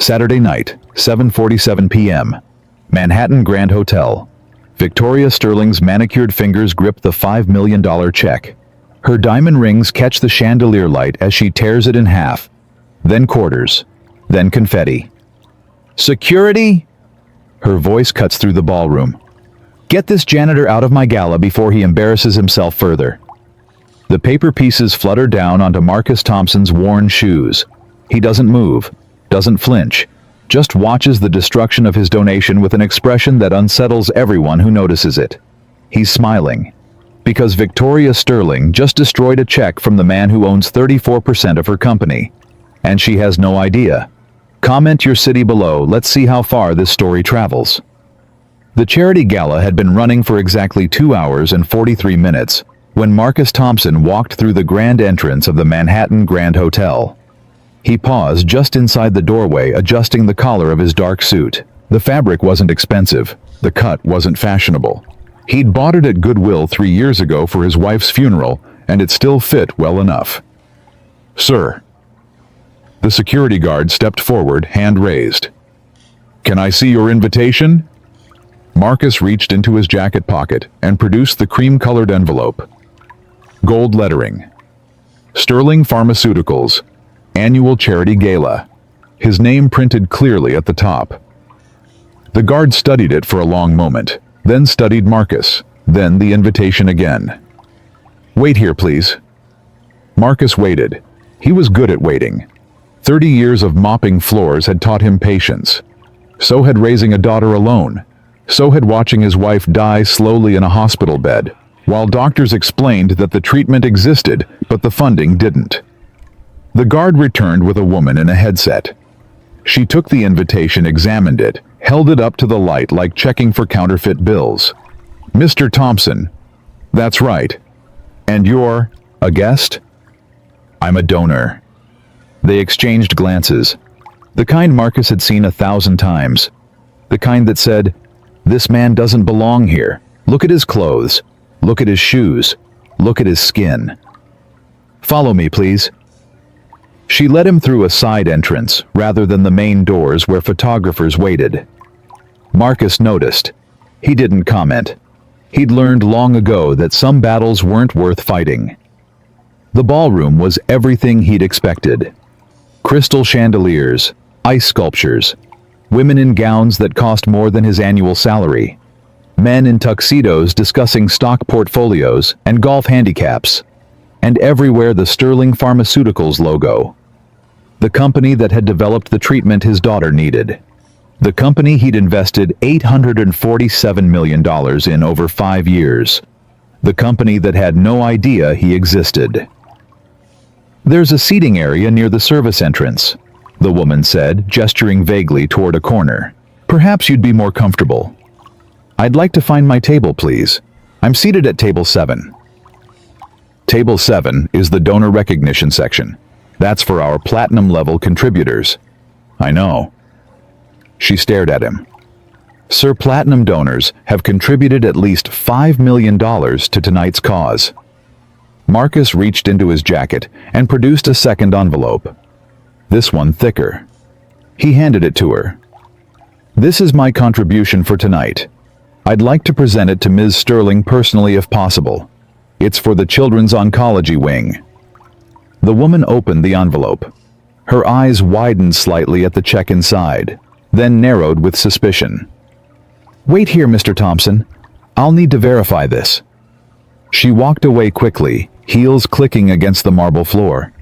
Saturday night, 7:47 p.m. Manhattan Grand Hotel. Victoria Sterling's manicured fingers grip the $5 million check. Her diamond rings catch the chandelier light as she tears it in half. Then quarters. Then confetti. "Security!" Her voice cuts through the ballroom. "Get this janitor out of my gala before he embarrasses himself further." The paper pieces flutter down onto Marcus Thompson's worn shoes. He doesn't move, doesn't flinch, just watches the destruction of his donation with an expression that unsettles everyone who notices it. He's smiling, because Victoria Sterling just destroyed a check from the man who owns 34% of her company. And she has no idea. Comment your city below, let's see how far this story travels. The charity gala had been running for exactly 2 hours and 43 minutes when Marcus Thompson walked through the grand entrance of the Manhattan Grand Hotel. He paused just inside the doorway, adjusting the collar of his dark suit. The fabric wasn't expensive. The cut wasn't fashionable. He'd bought it at Goodwill 3 years ago for his wife's funeral, and it still fit well enough. "Sir." The security guard stepped forward, hand raised. "Can I see your invitation?" Marcus reached into his jacket pocket and produced the cream-colored envelope. Gold lettering. Sterling Pharmaceuticals, Annual Charity Gala. His name printed clearly at the top. The guard studied it for a long moment, then studied Marcus, then the invitation again. "Wait here, please." Marcus waited. He was good at waiting. 30 years of mopping floors had taught him patience. So had raising a daughter alone. So had watching his wife die slowly in a hospital bed, while doctors explained that the treatment existed, but the funding didn't. The guard returned with a woman in a headset. She took the invitation, examined it, held it up to the light like checking for counterfeit bills. "Mr. Thompson." "That's right. And you're a guest?" "I'm a donor." They exchanged glances. The kind Marcus had seen 1,000 times. The kind that said, "This man doesn't belong here. Look at his clothes. Look at his shoes. Look at his skin." "Follow me, please." She led him through a side entrance rather than the main doors where photographers waited. Marcus noticed. He didn't comment. He'd learned long ago that some battles weren't worth fighting. The ballroom was everything he'd expected. Crystal chandeliers, ice sculptures, women in gowns that cost more than his annual salary, men in tuxedos discussing stock portfolios and golf handicaps, and everywhere the Sterling Pharmaceuticals logo. The company that had developed the treatment his daughter needed. The company he'd invested $847 million in over 5 years. The company that had no idea he existed. "There's a seating area near the service entrance," the woman said, gesturing vaguely toward a corner. "Perhaps you'd be more comfortable." "I'd like to find my table, please. I'm seated at table 7. Table 7 is the donor recognition section. That's for our platinum-level contributors. "I know." She stared at him. "Sir, platinum donors have contributed at least $5 million to tonight's cause." Marcus reached into his jacket and produced a second envelope. This one thicker. He handed it to her. "This is my contribution for tonight. I'd like to present it to Ms. Sterling personally if possible. It's for the Children's Oncology Wing." The woman opened the envelope. Her eyes widened slightly at the check inside, then narrowed with suspicion. "Wait here, Mr. Thompson. I'll need to verify this." She walked away quickly, heels clicking against the marble floor.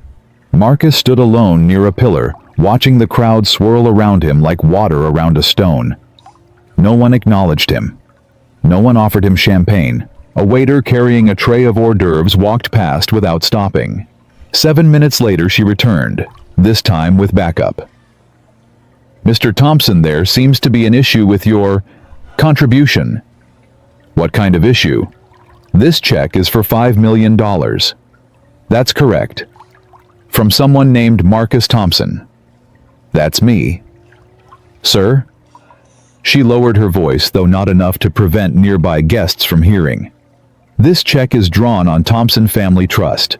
Marcus stood alone near a pillar, watching the crowd swirl around him like water around a stone. No one acknowledged him. No one offered him champagne. A waiter carrying a tray of hors d'oeuvres walked past without stopping. 7 minutes later she returned, this time with backup. "Mr. Thompson, there seems to be an issue with your contribution." "What kind of issue?" "This check is for $5 million. "That's correct." "From someone named Marcus Thompson." "That's me." "Sir?" She lowered her voice, though not enough to prevent nearby guests from hearing. "This check is drawn on Thompson Family Trust.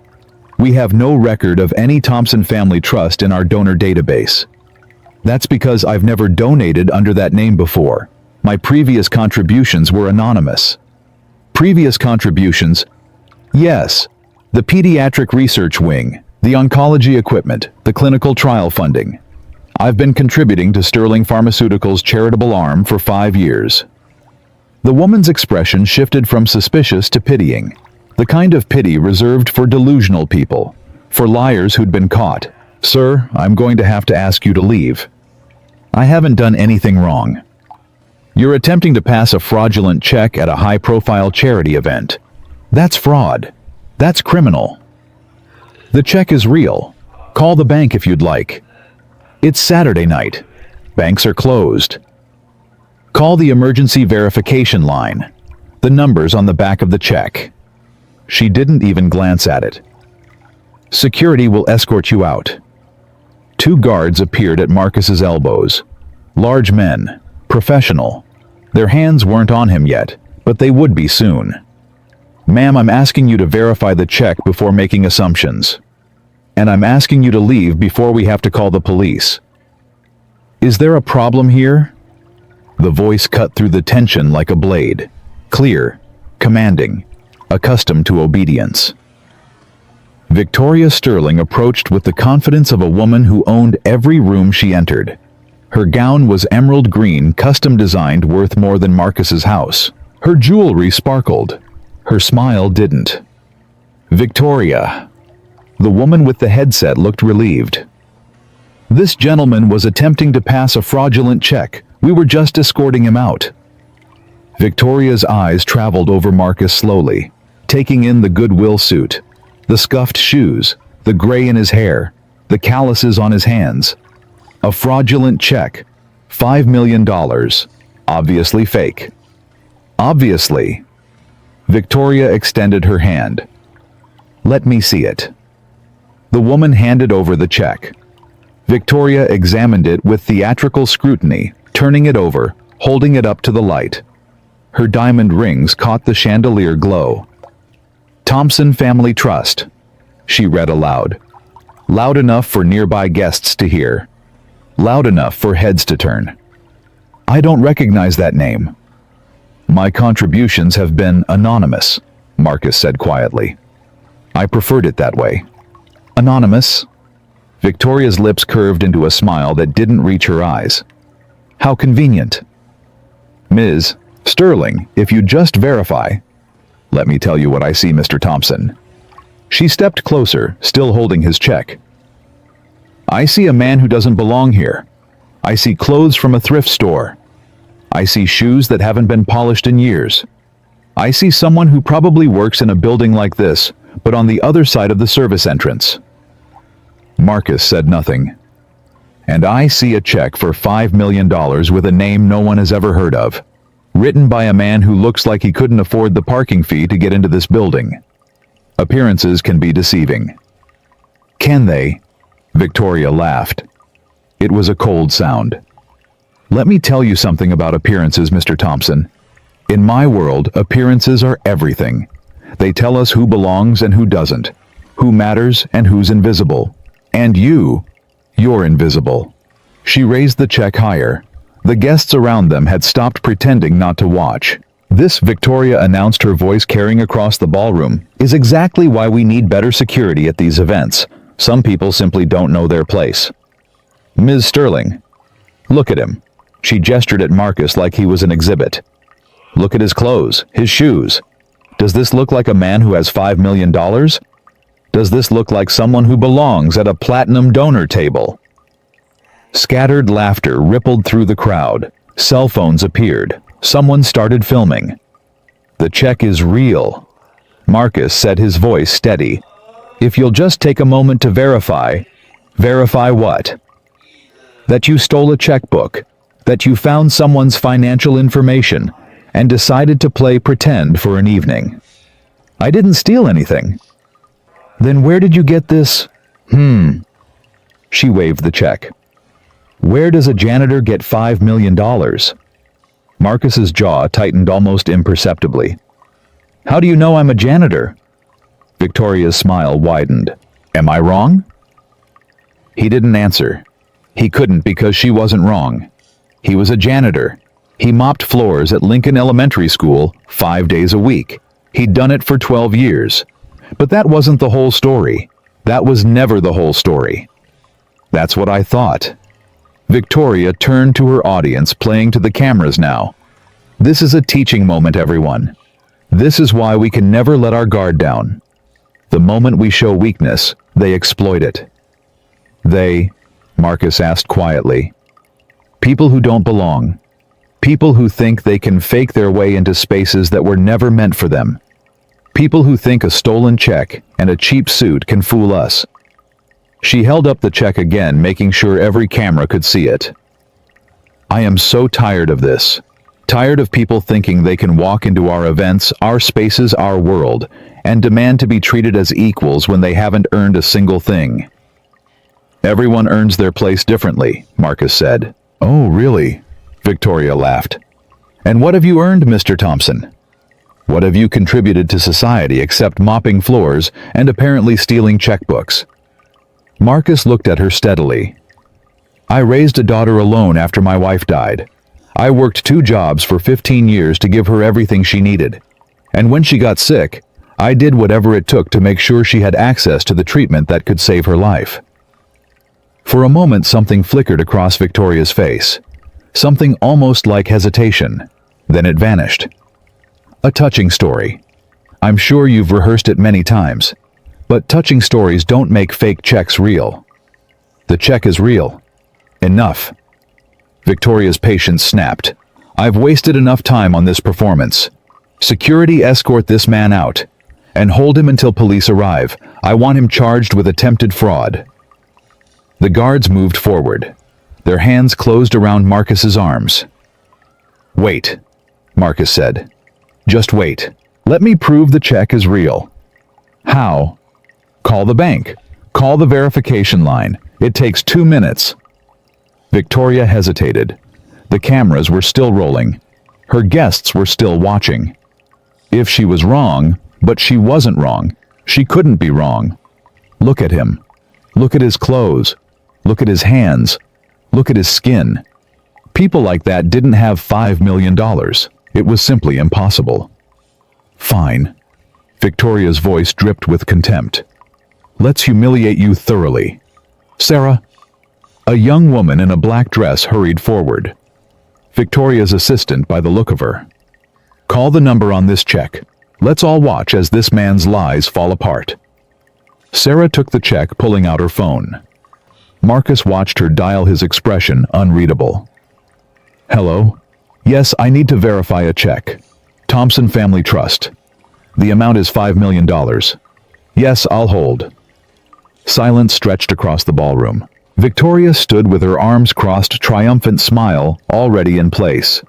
We have no record of any Thompson Family Trust in our donor database. That's because I've never donated under that name before. My previous contributions were anonymous. Previous contributions? Yes. The pediatric research wing, the oncology equipment, the clinical trial funding. I've been contributing to Sterling Pharmaceuticals' charitable arm for 5 years. The woman's expression shifted from suspicious to pitying, the kind of pity reserved for delusional people, for liars who'd been caught. Sir, I'm going to have to ask you to leave. I haven't done anything wrong. You're attempting to pass a fraudulent check at a high-profile charity event. That's fraud. That's criminal. The check is real. Call the bank if you'd like. It's Saturday night. Banks are closed. Call the emergency verification line. The number's on the back of the check. She didn't even glance at it. Security will escort you out. 2 guards appeared at Marcus's elbows. Large men, professional. Their hands weren't on him yet, but they would be soon. Ma'am, I'm asking you to verify the check before making assumptions. And I'm asking you to leave before we have to call the police. Is there a problem here? The voice cut through the tension like a blade. Clear, commanding, accustomed to obedience. Victoria Sterling approached with the confidence of a woman who owned every room she entered. Her gown was emerald green, custom designed, worth more than Marcus's house. Her jewelry sparkled. Her smile didn't. Victoria. The woman with the headset looked relieved. This gentleman was attempting to pass a fraudulent check. We were just escorting him out. Victoria's eyes traveled over Marcus slowly, taking in the Goodwill suit, the scuffed shoes, the gray in his hair, the calluses on his hands. A fraudulent check. $5 million. Obviously fake. Obviously. Victoria extended her hand. Let me see it. The woman handed over the check. Victoria examined it with theatrical scrutiny, turning it over, holding it up to the light. Her diamond rings caught the chandelier glow. Thompson Family Trust, she read aloud. Loud enough for nearby guests to hear. Loud enough for heads to turn. I don't recognize that name. My contributions have been anonymous, Marcus said quietly. I preferred it that way. Anonymous? Victoria's lips curved into a smile that didn't reach her eyes. How convenient. Ms. Sterling, if you just verify. Let me tell you what I see, Mr. Thompson. She stepped closer, still holding his check. I see a man who doesn't belong here. I see clothes from a thrift store. I see shoes that haven't been polished in years. I see someone who probably works in a building like this, but on the other side of the service entrance. Marcus said nothing. And I see a check for $5 million with a name no one has ever heard of, written by a man who looks like he couldn't afford the parking fee to get into this building. Appearances can be deceiving. Can they? Victoria laughed. It was a cold sound. Let me tell you something about appearances, Mr. Thompson. In my world, appearances are everything. They tell us who belongs and who doesn't, who matters and who's invisible. And you're invisible. She raised the check higher. The guests around them had stopped pretending not to watch. This, Victoria announced, her voice carrying across the ballroom, is exactly why we need better security at these events. Some people simply don't know their place. Ms. Sterling, look at him. She gestured at Marcus like he was an exhibit. Look at his clothes, his shoes. Does this look like a man who has $5 million? Does this look like someone who belongs at a platinum donor table? Scattered laughter rippled through the crowd. Cell phones appeared. Someone started filming. The check is real. Marcus said, his voice steady. If you'll just take a moment to verify. Verify what? That you stole a checkbook. That you found someone's financial information and decided to play pretend for an evening. I didn't steal anything. Then where did you get this? She waved the check. Where does a janitor get $5 million? Marcus's jaw tightened almost imperceptibly. How do you know I'm a janitor? Victoria's smile widened. Am I wrong? He didn't answer. He couldn't because she wasn't wrong. He was a janitor. He mopped floors at Lincoln Elementary School 5 days a week. He'd done it for 12 years. But that wasn't the whole story. That was never the whole story. That's what I thought. Victoria turned to her audience, playing to the cameras now. This is a teaching moment, everyone. This is why we can never let our guard down. The moment we show weakness, they exploit it. They, Marcus asked quietly. People who don't belong. People who think they can fake their way into spaces that were never meant for them. People who think a stolen check and a cheap suit can fool us. She held up the check again, making sure every camera could see it. I am so tired of this. Tired of people thinking they can walk into our events, our spaces, our world, and demand to be treated as equals when they haven't earned a single thing. Everyone earns their place differently, Marcus said. Oh, really? Victoria laughed. And what have you earned, Mr. Thompson? What have you contributed to society except mopping floors and apparently stealing checkbooks? Marcus looked at her steadily. I raised a daughter alone after my wife died. I worked 2 jobs for 15 years to give her everything she needed. And when she got sick, I did whatever it took to make sure she had access to the treatment that could save her life. For a moment, something flickered across Victoria's face. Something almost like hesitation. Then it vanished. A touching story. I'm sure you've rehearsed it many times. But touching stories don't make fake checks real. The check is real. Enough. Victoria's patience snapped. I've wasted enough time on this performance. Security, escort this man out. And hold him until police arrive. I want him charged with attempted fraud. The guards moved forward. Their hands closed around Marcus's arms. Wait, Marcus said. Just wait. Let me prove the check is real. How? Call the bank. Call the verification line. It takes 2 minutes. Victoria hesitated. The cameras were still rolling. Her guests were still watching. If she was wrong, but she wasn't wrong. She couldn't be wrong. Look at him. Look at his clothes. Look at his hands. Look at his skin. People like that didn't have $5 million. It was simply impossible. Fine. Victoria's voice dripped with contempt. Let's humiliate you thoroughly. Sarah. A young woman in a black dress hurried forward. Victoria's assistant, by the look of her. Call the number on this check. Let's all watch as this man's lies fall apart. Sarah took the check, pulling out her phone. Marcus watched her dial, his expression unreadable. Hello? Yes, I need to verify a check. Thompson Family Trust. The amount is $5 million. Yes, I'll hold. Silence stretched across the ballroom. Victoria stood with her arms crossed, triumphant smile already in place.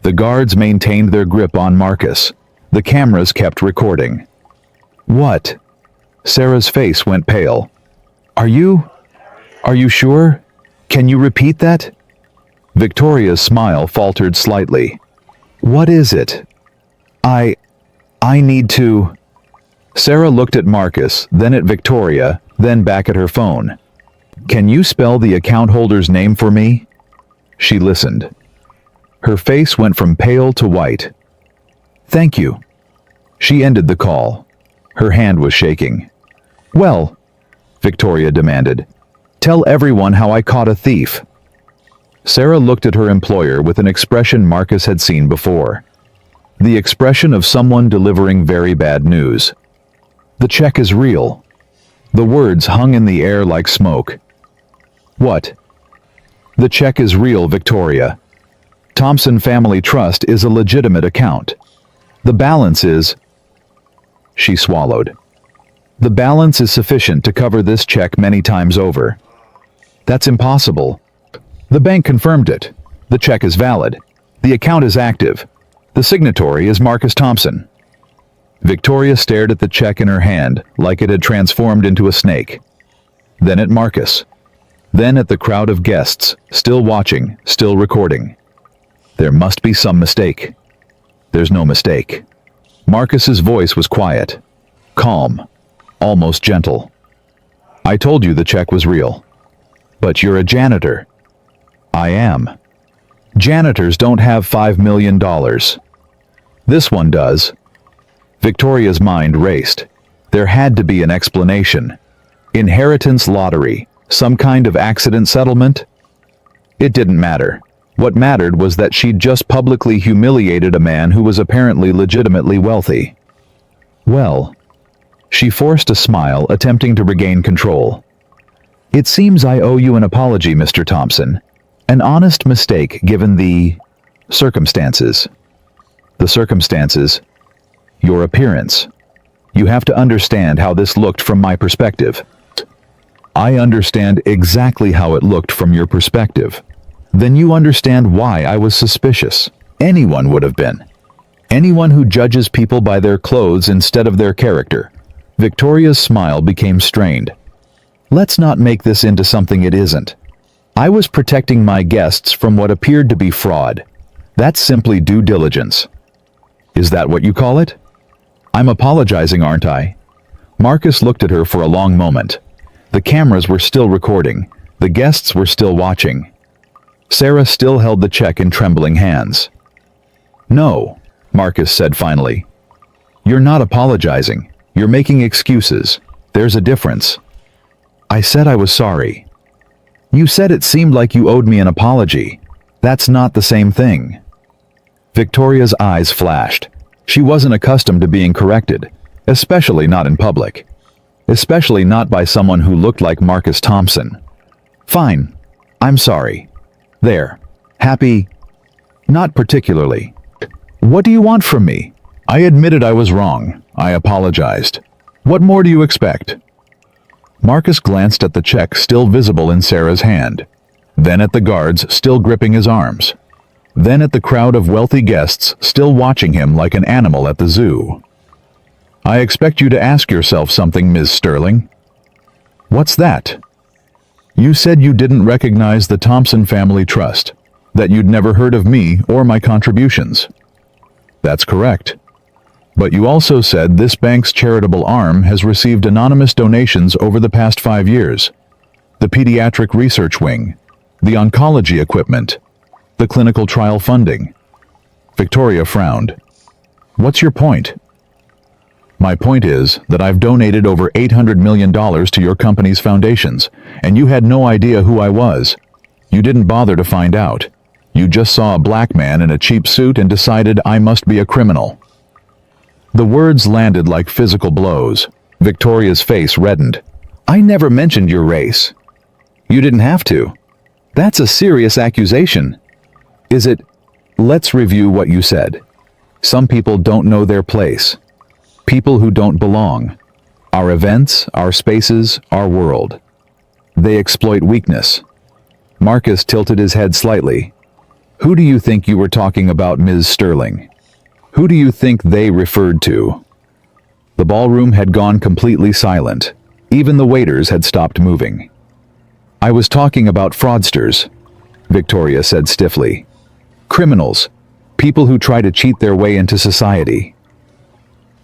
The guards maintained their grip on Marcus. The cameras kept recording. What? Sarah's face went pale. Are you sure? Can you repeat that? Victoria's smile faltered slightly. What is it? I need to... Sarah looked at Marcus, then at Victoria, then back at her phone. Can you spell the account holder's name for me? She listened. Her face went from pale to white. Thank you. She ended the call. Her hand was shaking. Well, Victoria demanded, tell everyone how I caught a thief. Sarah looked at her employer with an expression Marcus had seen before. The expression of someone delivering very bad news. The check is real. The words hung in the air like smoke. What? The check is real, Victoria. Thompson Family Trust is a legitimate account. The balance is... She swallowed. The balance is sufficient to cover this check many times over. That's impossible. The bank confirmed it. The check is valid. The account is active. The signatory is Marcus Thompson. Victoria stared at the check in her hand like it had transformed into a snake. Then at Marcus. Then at the crowd of guests, still watching, still recording. There must be some mistake. There's no mistake. Marcus's voice was quiet, calm, almost gentle. I told you the check was real. But you're a janitor. I am. Janitors don't have $5 million. This one does. Victoria's mind raced. There had to be an explanation. Inheritance lottery, some kind of accident settlement? It didn't matter. What mattered was that she'd just publicly humiliated a man who was apparently legitimately wealthy. Well, she forced a smile, attempting to regain control. It seems I owe you an apology, Mr. Thompson. An honest mistake given the circumstances. The circumstances? Your appearance. You have to understand how this looked from my perspective. I understand exactly how it looked from your perspective. Then you understand why I was suspicious. Anyone would have been. Anyone who judges people by their clothes instead of their character. Victoria's smile became strained. Let's not make this into something it isn't. I was protecting my guests from what appeared to be fraud. That's simply due diligence. Is that what you call it? I'm apologizing, aren't I? Marcus looked at her for a long moment. The cameras were still recording. The guests were still watching. Sarah still held the check in trembling hands. No, Marcus said finally. You're not apologizing. You're making excuses. There's a difference. I said I was sorry. You said it seemed like you owed me an apology. That's not the same thing. Victoria's eyes flashed. She wasn't accustomed to being corrected, especially not in public. Especially not by someone who looked like Marcus Thompson. Fine. I'm sorry. There. Happy? Not particularly. What do you want from me? I admitted I was wrong. I apologized. What more do you expect? Marcus glanced at the check still visible in Sarah's hand, then at the guards still gripping his arms, then at the crowd of wealthy guests still watching him like an animal at the zoo. I expect you to ask yourself something, Ms. Sterling. What's that? You said you didn't recognize the Thompson Family Trust, that you'd never heard of me or my contributions. That's correct. But you also said this bank's charitable arm has received anonymous donations over the past 5 years. The pediatric research wing, the oncology equipment, the clinical trial funding. Victoria frowned. What's your point? My point is that I've donated over $800 million to your company's foundations, and you had no idea who I was. You didn't bother to find out. You just saw a black man in a cheap suit and decided I must be a criminal. The words landed like physical blows. Victoria's face reddened. I never mentioned your race. You didn't have to. That's a serious accusation. Is it? Let's review what you said. Some people don't know their place. People who don't belong. Our events, our spaces, our world. They exploit weakness. Marcus tilted his head slightly. Who do you think you were talking about, Ms. Sterling? Who do you think they referred to? The ballroom had gone completely silent. Even the waiters had stopped moving. I was talking about fraudsters, Victoria said stiffly. Criminals. People who try to cheat their way into society.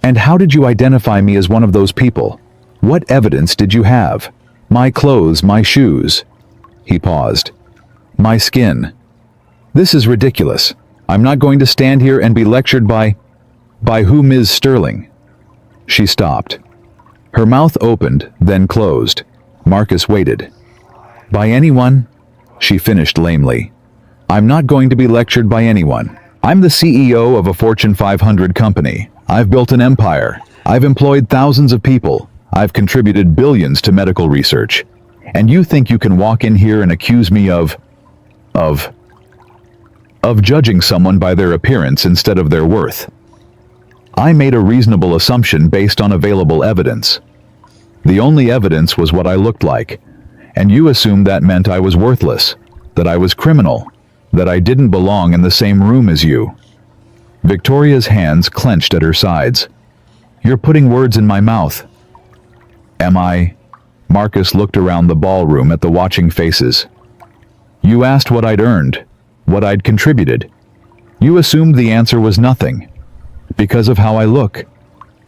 And how did you identify me as one of those people? What evidence did you have? My clothes, my shoes. He paused. My skin. This is ridiculous. I'm not going to stand here and be lectured by who, Ms. Sterling? She stopped. Her mouth opened, then closed. Marcus waited. By anyone? She finished lamely. I'm not going to be lectured by anyone. I'm the CEO of a Fortune 500 company. I've built an empire. I've employed thousands of people. I've contributed billions to medical research. And you think you can walk in here and accuse me of judging someone by their appearance instead of their worth. I made a reasonable assumption based on available evidence. The only evidence was what I looked like, and you assumed that meant I was worthless, that I was criminal, that I didn't belong in the same room as you. Victoria's hands clenched at her sides. You're putting words in my mouth. Am I? Marcus looked around the ballroom at the watching faces. You asked what I'd earned, what I'd contributed. You assumed the answer was nothing. Because of how I look.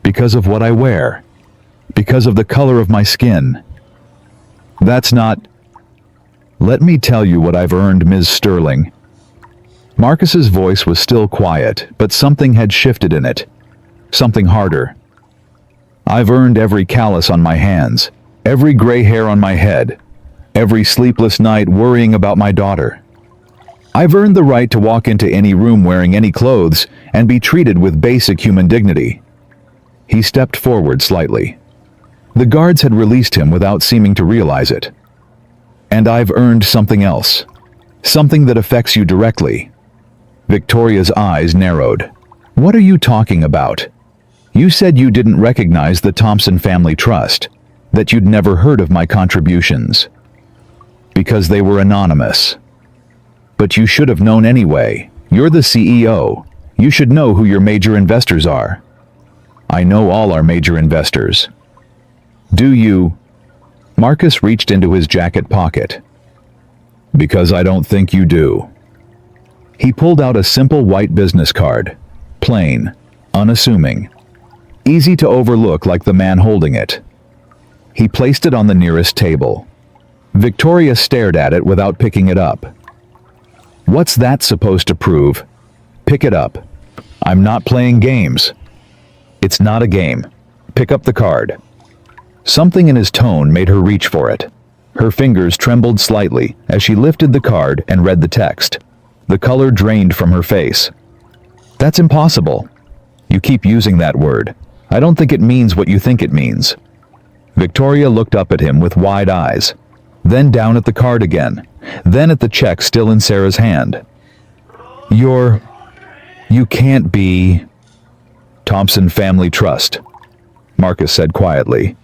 Because of what I wear. Because of the color of my skin. That's not... Let me tell you what I've earned, Ms. Sterling. Marcus's voice was still quiet, but something had shifted in it. Something harder. I've earned every callus on my hands, every gray hair on my head, every sleepless night worrying about my daughter. I've earned the right to walk into any room wearing any clothes and be treated with basic human dignity. He stepped forward slightly. The guards had released him without seeming to realize it. And I've earned something else. Something that affects you directly. Victoria's eyes narrowed. What are you talking about? You said you didn't recognize the Thompson Family Trust, that you'd never heard of my contributions. Because they were anonymous. But you should have known anyway. You're the CEO. You should know who your major investors are. I know all our major investors. Do you? Marcus reached into his jacket pocket. Because I don't think you do. He pulled out a simple white business card. Plain, unassuming, easy to overlook like the man holding it. He placed it on the nearest table. Victoria stared at it without picking it up. What's that supposed to prove? Pick it up. I'm not playing games. It's not a game. Pick up the card. Something in his tone made her reach for it. Her fingers trembled slightly as she lifted the card and read the text. The color drained from her face. That's impossible. You keep using that word. I don't think it means what you think it means. Victoria looked up at him with wide eyes, then down at the card again, then at the check still in Sarah's hand. You can't be... Thompson Family Trust, Marcus said quietly.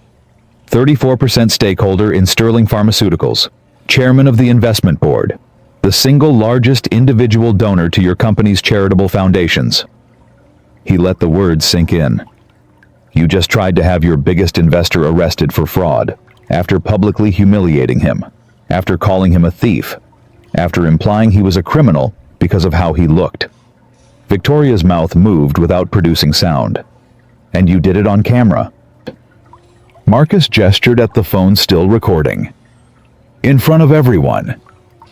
34% stakeholder in Sterling Pharmaceuticals, chairman of the investment board, the single largest individual donor to your company's charitable foundations. He let the words sink in. You just tried to have your biggest investor arrested for fraud, after publicly humiliating him, after calling him a thief, after implying he was a criminal because of how he looked. Victoria's mouth moved without producing sound. And you did it on camera. Marcus gestured at the phone still recording. In front of everyone,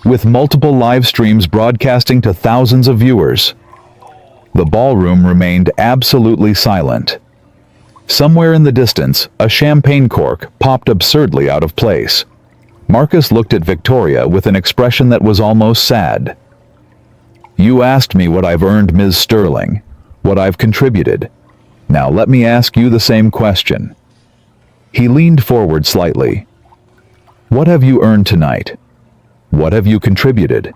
with multiple live streams broadcasting to thousands of viewers. The ballroom remained absolutely silent. Somewhere in the distance, a champagne cork popped absurdly out of place. Marcus looked at Victoria with an expression that was almost sad. You asked me what I've earned, Ms. Sterling, what I've contributed. Now let me ask you the same question. He leaned forward slightly. What have you earned tonight? What have you contributed?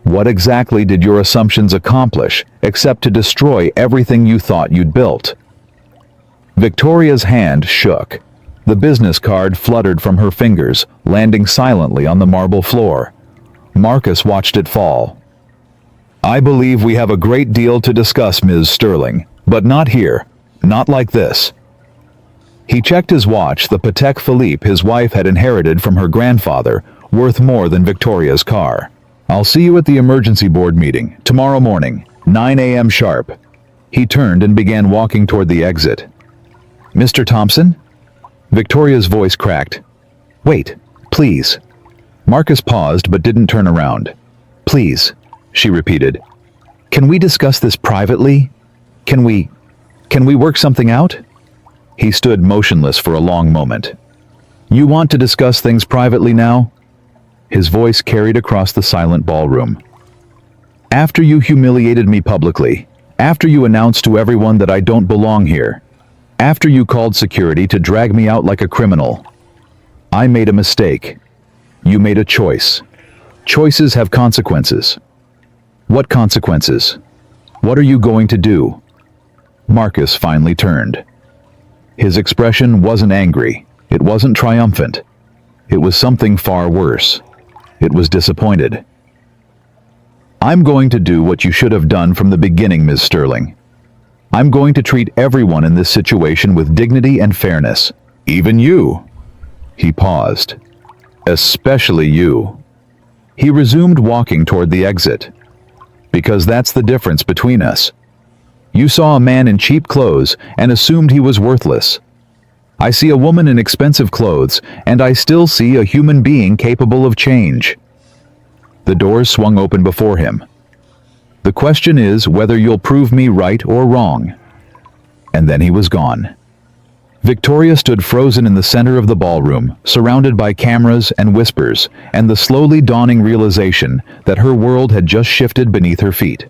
What exactly did your assumptions accomplish except to destroy everything you thought you'd built? Victoria's hand shook. The business card fluttered from her fingers, landing silently on the marble floor. Marcus watched it fall. I believe we have a great deal to discuss, Ms. Sterling, but not here, not like this. He checked his watch, the Patek Philippe his wife had inherited from her grandfather, worth more than Victoria's car. I'll see you at the emergency board meeting, tomorrow morning, 9 a.m. sharp. He turned and began walking toward the exit. Mr. Thompson? Victoria's voice cracked. Wait, please. Marcus paused but didn't turn around. Please, she repeated. Can we discuss this privately? Can we work something out? He stood motionless for a long moment. You want to discuss things privately now? His voice carried across the silent ballroom. After you humiliated me publicly, after you announced to everyone that I don't belong here, after you called security to drag me out like a criminal, I made a mistake. You made a choice. Choices have consequences. What consequences? What are you going to do? Marcus finally turned. His expression wasn't angry. It wasn't triumphant. It was something far worse. It was disappointed. I'm going to do what you should have done from the beginning, Ms. Sterling. I'm going to treat everyone in this situation with dignity and fairness. Even you. He paused. Especially you. He resumed walking toward the exit. Because that's the difference between us. You saw a man in cheap clothes and assumed he was worthless. I see a woman in expensive clothes, and I still see a human being capable of change. The doors swung open before him. "The question is whether you'll prove me right or wrong." And then he was gone. Victoria stood frozen in the center of the ballroom, surrounded by cameras and whispers, and the slowly dawning realization that her world had just shifted beneath her feet.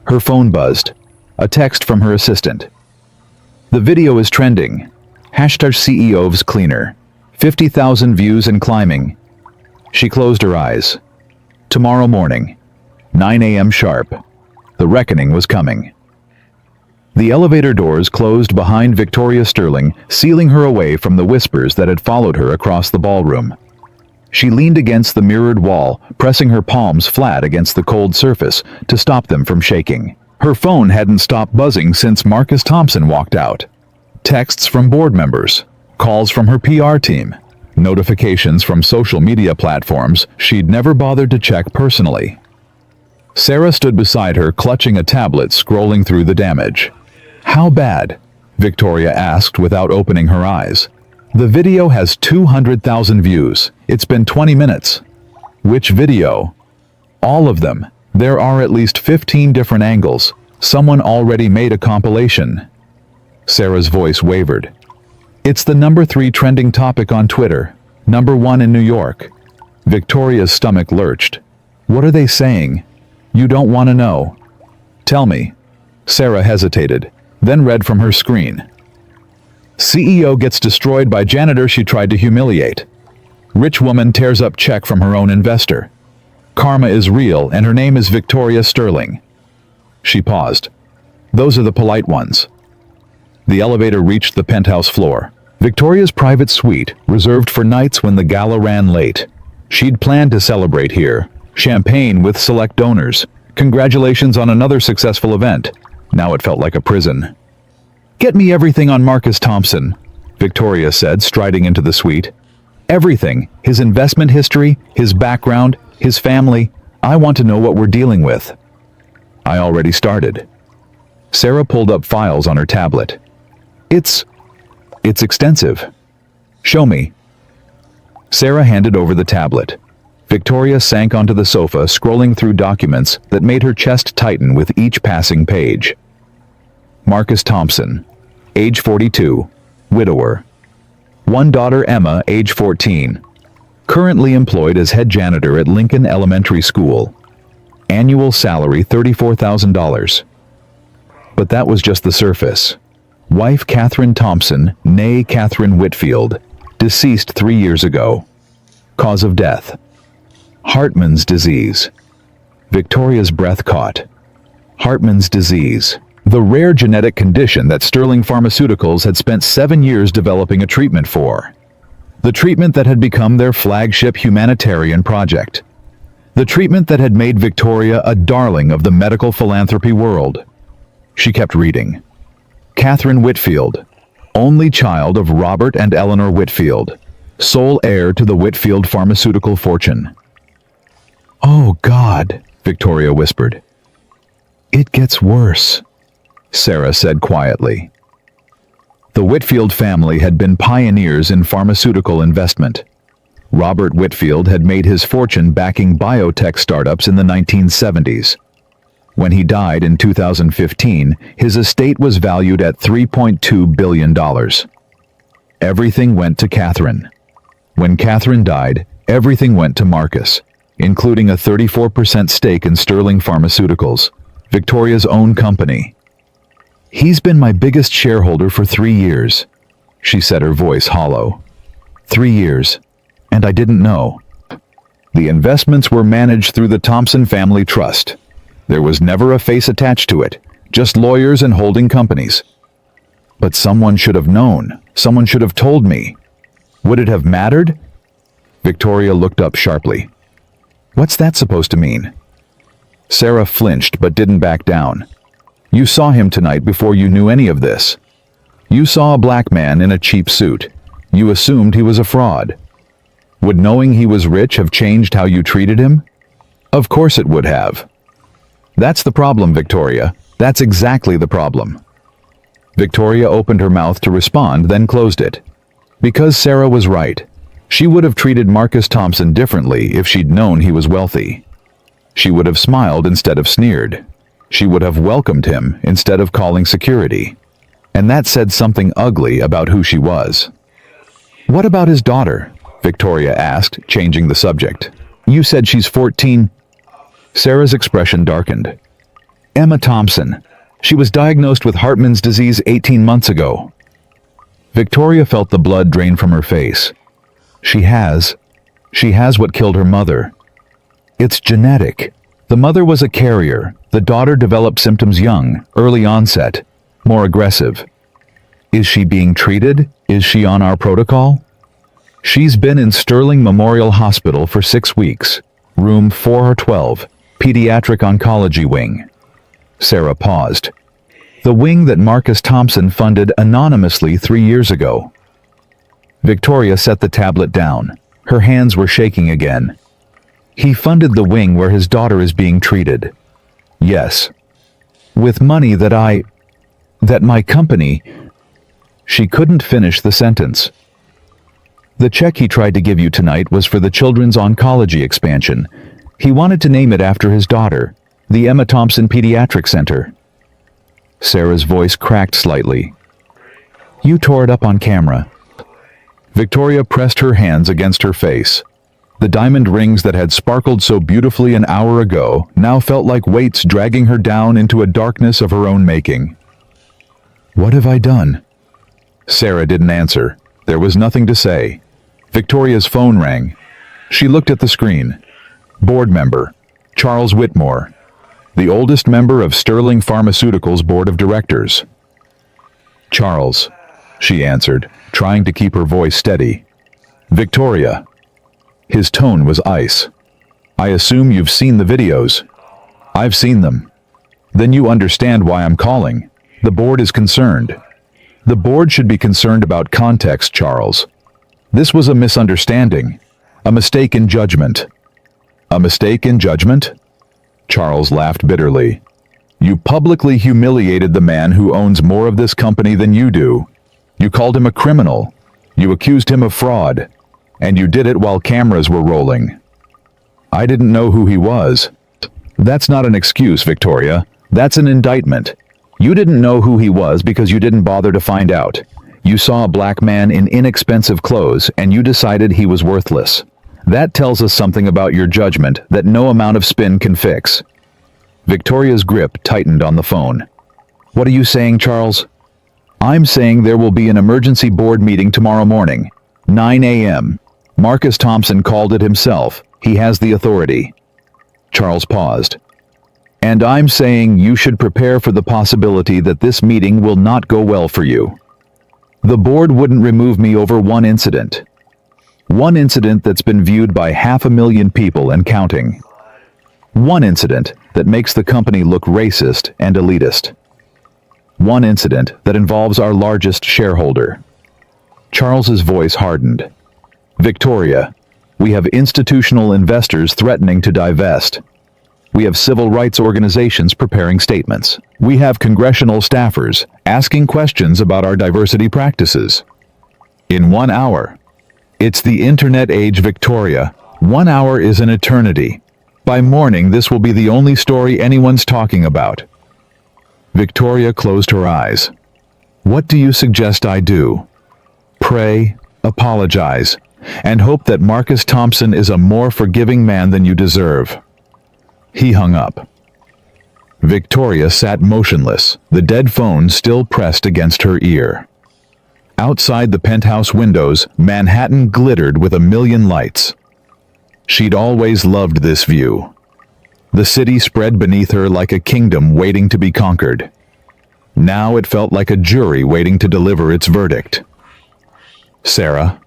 Her phone buzzed. A text from her assistant. "The video is trending. Hashtag CEO's cleaner. 50,000 views and climbing." She closed her eyes. Tomorrow morning, 9 a.m. sharp. The reckoning was coming. The elevator doors closed behind Victoria Sterling, sealing her away from the whispers that had followed her across the ballroom. She leaned against the mirrored wall, pressing her palms flat against the cold surface to stop them from shaking. Her phone hadn't stopped buzzing since Marcus Thompson walked out. Texts from board members, calls from her PR team, notifications from social media platforms she'd never bothered to check personally. Sarah stood beside her, clutching a tablet, scrolling through the damage. "How bad?" Victoria asked without opening her eyes. "The video has 200,000 views. It's been 20 minutes. "Which video?" "All of them. There are at least 15 different angles. Someone already made a compilation." Sarah's voice wavered. "It's the number 3 trending topic on Twitter. Number 1 in New York." Victoria's stomach lurched. "What are they saying?" "You don't want to know." "Tell me." Sarah hesitated, then read from her screen. "CEO gets destroyed by janitor she tried to humiliate. Rich woman tears up check from her own investor. Karma is real and her name is Victoria Sterling." She paused. "Those are the polite ones." The elevator reached the penthouse floor. Victoria's private suite, reserved for nights when the gala ran late. She'd planned to celebrate here. Champagne with select donors. Congratulations on another successful event. Now it felt like a prison. "Get me everything on Marcus Thompson," Victoria said, striding into the suite. "Everything. His investment history, his background, his family. I want to know what we're dealing with." "I already started." Sarah pulled up files on her tablet. It's extensive." "Show me." Sarah handed over the tablet. Victoria sank onto the sofa, scrolling through documents that made her chest tighten with each passing page. Marcus Thompson, age 42, widower. One daughter, Emma, age 14. Currently employed as head janitor at Lincoln Elementary School. Annual salary $34,000. But that was just the surface. Wife Catherine Thompson, née Catherine Whitfield, deceased 3 years ago. Cause of death: Hartman's disease. Victoria's breath caught. Hartman's disease, the rare genetic condition that Sterling Pharmaceuticals had spent 7 years developing a treatment for. The treatment that had become their flagship humanitarian project. The treatment that had made Victoria a darling of the medical philanthropy world. She kept reading. Catherine Whitfield, only child of Robert and Eleanor Whitfield, sole heir to the Whitfield pharmaceutical fortune. "Oh God," Victoria whispered. "It gets worse," Sarah said quietly. The Whitfield family had been pioneers in pharmaceutical investment. Robert Whitfield had made his fortune backing biotech startups in the 1970s. When he died in 2015, his estate was valued at $3.2 billion. Everything went to Catherine. When Catherine died, everything went to Marcus, including a 34% stake in Sterling Pharmaceuticals, Victoria's own company. "He's been my biggest shareholder for 3 years," she said, her voice hollow. 3 years, and I didn't know. The investments were managed through the Thompson Family Trust. There was never a face attached to it, just lawyers and holding companies. But someone should have known. Someone should have told me. Would it have mattered? Victoria looked up sharply. "What's that supposed to mean?" Sarah flinched but didn't back down. "You saw him tonight before you knew any of this. You saw a black man in a cheap suit. You assumed he was a fraud. Would knowing he was rich have changed how you treated him? Of course it would have. That's the problem, Victoria. That's exactly the problem." Victoria opened her mouth to respond, then closed it. Because Sarah was right. She would have treated Marcus Thompson differently if she'd known he was wealthy. She would have smiled instead of sneered. She would have welcomed him instead of calling security. And that said something ugly about who she was. "What about his daughter?" Victoria asked, changing the subject. "You said she's 14. Sarah's expression darkened. "Emma Thompson. She was diagnosed with Hartman's disease 18 months ago." Victoria felt the blood drain from her face. She has what killed her mother. It's genetic. The mother was a carrier. The daughter developed symptoms young, early onset, more aggressive. Is she being treated? Is she on our protocol? She's been in Sterling Memorial Hospital for 6 weeks. Room 412, Pediatric Oncology Wing. Sarah paused. The wing that Marcus Thompson funded anonymously 3 years ago. Victoria set the tablet down. Her hands were shaking again. He funded the wing where his daughter is being treated. Yes. With money that my company... She couldn't finish the sentence. The check he tried to give you tonight was for the children's oncology expansion. He wanted to name it after his daughter, the Emma Thompson Pediatric Center. Sarah's voice cracked slightly. You tore it up on camera. Victoria pressed her hands against her face. The diamond rings that had sparkled so beautifully an hour ago now felt like weights dragging her down into a darkness of her own making. What have I done? Sarah didn't answer. There was nothing to say. Victoria's phone rang. She looked at the screen. Board member, Charles Whitmore, the oldest member of Sterling Pharmaceuticals Board of Directors. Charles, she answered, trying to keep her voice steady. Victoria. His tone was ice. I assume you've seen the videos. I've seen them. Then you understand why I'm calling. The board is concerned. The board should be concerned about context, Charles. This was a misunderstanding. A mistake in judgment. A mistake in judgment? Charles laughed bitterly. You publicly humiliated the man who owns more of this company than you do. You called him a criminal. You accused him of fraud. And you did it while cameras were rolling. I didn't know who he was. That's not an excuse, Victoria. That's an indictment. You didn't know who he was because you didn't bother to find out. You saw a black man in inexpensive clothes and you decided he was worthless. That tells us something about your judgment that no amount of spin can fix. Victoria's grip tightened on the phone. What are you saying, Charles? I'm saying there will be an emergency board meeting tomorrow morning, 9 a.m. Marcus Thompson called it himself. He has the authority. Charles paused. And I'm saying you should prepare for the possibility that this meeting will not go well for you. The board wouldn't remove me over one incident. One incident that's been viewed by 500,000 people and counting. One incident that makes the company look racist and elitist. One incident that involves our largest shareholder. Charles's voice hardened. Victoria, we have institutional investors threatening to divest. We have civil rights organizations preparing statements. We have congressional staffers asking questions about our diversity practices. In 1 hour. It's the internet age, Victoria. 1 hour is an eternity. By morning, this will be the only story anyone's talking about. Victoria closed her eyes. What do you suggest I do? Pray, apologize, and hope that Marcus Thompson is a more forgiving man than you deserve. He hung up. Victoria sat motionless, the dead phone still pressed against her ear. Outside the penthouse windows, Manhattan glittered with 1,000,000 lights. She'd always loved this view. The city spread beneath her like a kingdom waiting to be conquered. Now it felt like a jury waiting to deliver its verdict. Sarah?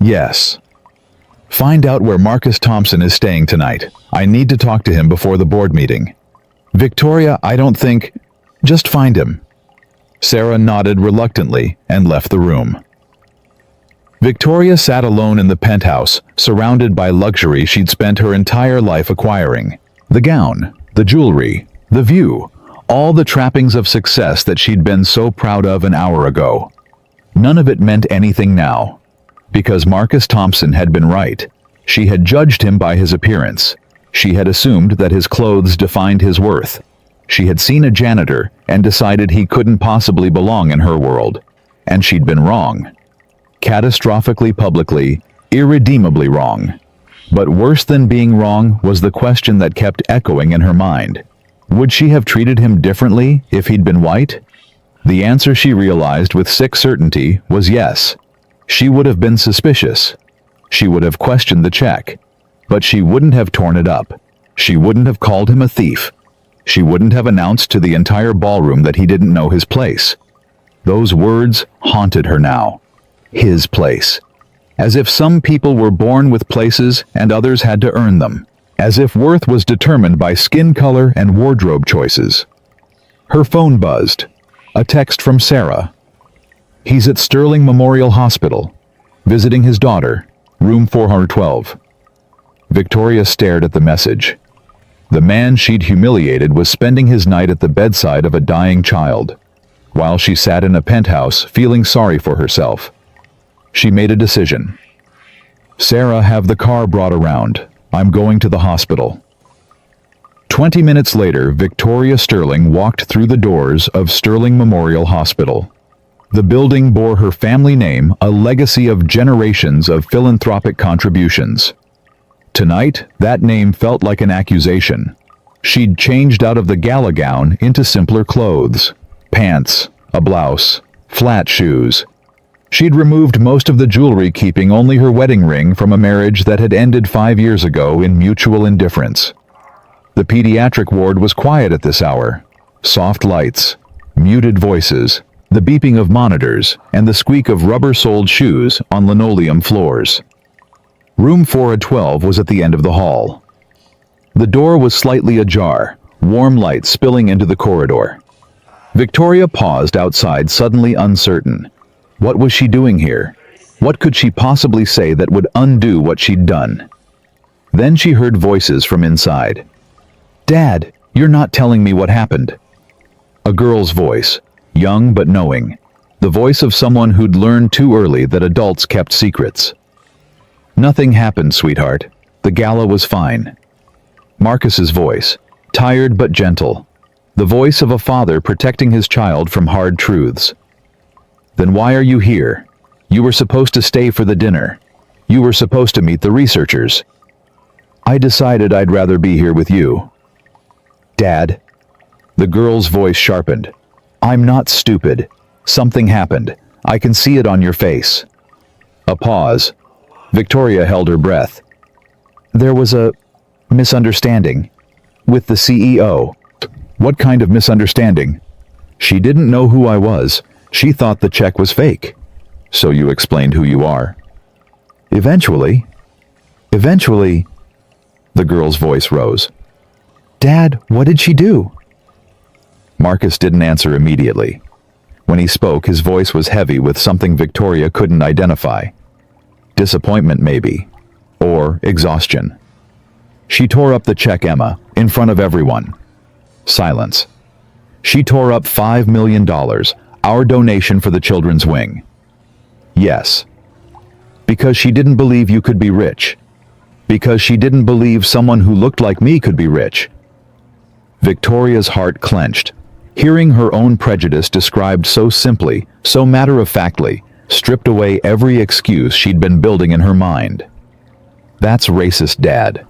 Yes. Find out where Marcus Thompson is staying tonight. I need to talk to him before the board meeting. Victoria, I don't think... Just find him. Sarah nodded reluctantly and left the room. Victoria sat alone in the penthouse, surrounded by luxury she'd spent her entire life acquiring. The gown, the jewelry, the view, all the trappings of success that she'd been so proud of an hour ago. None of it meant anything now. Because Marcus Thompson had been right. She had judged him by his appearance. She had assumed that his clothes defined his worth. She had seen a janitor and decided he couldn't possibly belong in her world. And she'd been wrong. Catastrophically publicly, irredeemably wrong. But worse than being wrong was the question that kept echoing in her mind. Would she have treated him differently if he'd been white? The answer, she realized with sick certainty, was yes. She would have been suspicious. She would have questioned the check. But she wouldn't have torn it up. She wouldn't have called him a thief. She wouldn't have announced to the entire ballroom that he didn't know his place. Those words haunted her now. His place. As if some people were born with places and others had to earn them. As if worth was determined by skin color and wardrobe choices. Her phone buzzed. A text from Sarah. He's at Sterling Memorial Hospital, visiting his daughter, room 412. Victoria stared at the message. The man she'd humiliated was spending his night at the bedside of a dying child, while she sat in a penthouse feeling sorry for herself. She made a decision. Sarah, have the car brought around. I'm going to the hospital. 20 minutes later, Victoria Sterling walked through the doors of Sterling Memorial Hospital. The building bore her family name, a legacy of generations of philanthropic contributions. Tonight, that name felt like an accusation. She'd changed out of the gala gown into simpler clothes. Pants, a blouse, flat shoes. She'd removed most of the jewelry, keeping only her wedding ring from a marriage that had ended 5 years ago in mutual indifference. The pediatric ward was quiet at this hour. Soft lights, muted voices, the beeping of monitors, and the squeak of rubber-soled shoes on linoleum floors. Room 412 was at the end of the hall. The door was slightly ajar, warm light spilling into the corridor. Victoria paused outside, suddenly uncertain. What was she doing here? What could she possibly say that would undo what she'd done? Then she heard voices from inside. "Dad, you're not telling me what happened." A girl's voice, young but knowing. The voice of someone who'd learned too early that adults kept secrets. "Nothing happened, sweetheart. The gala was fine." Marcus's voice, tired but gentle. The voice of a father protecting his child from hard truths. "Then why are you here? You were supposed to stay for the dinner. You were supposed to meet the researchers." "I decided I'd rather be here with you." "Dad." The girl's voice sharpened. "I'm not stupid. Something happened. I can see it on your face." A pause. Victoria held her breath. "There was a misunderstanding with the CEO." "What kind of misunderstanding?" "She didn't know who I was. She thought the check was fake." "So you explained who you are?" Eventually, the girl's voice rose. "Dad, what did she do?" Marcus didn't answer immediately. When he spoke, his voice was heavy with something Victoria couldn't identify. Disappointment, maybe. Or exhaustion. "She tore up the check, Emma, in front of everyone." Silence. "She tore up $5 million, our donation for the children's wing." "Yes. Because she didn't believe you could be rich. Because she didn't believe someone who looked like me could be rich." Victoria's heart clenched. Hearing her own prejudice described so simply, so matter-of-factly, stripped away every excuse she'd been building in her mind. "That's racist, Dad."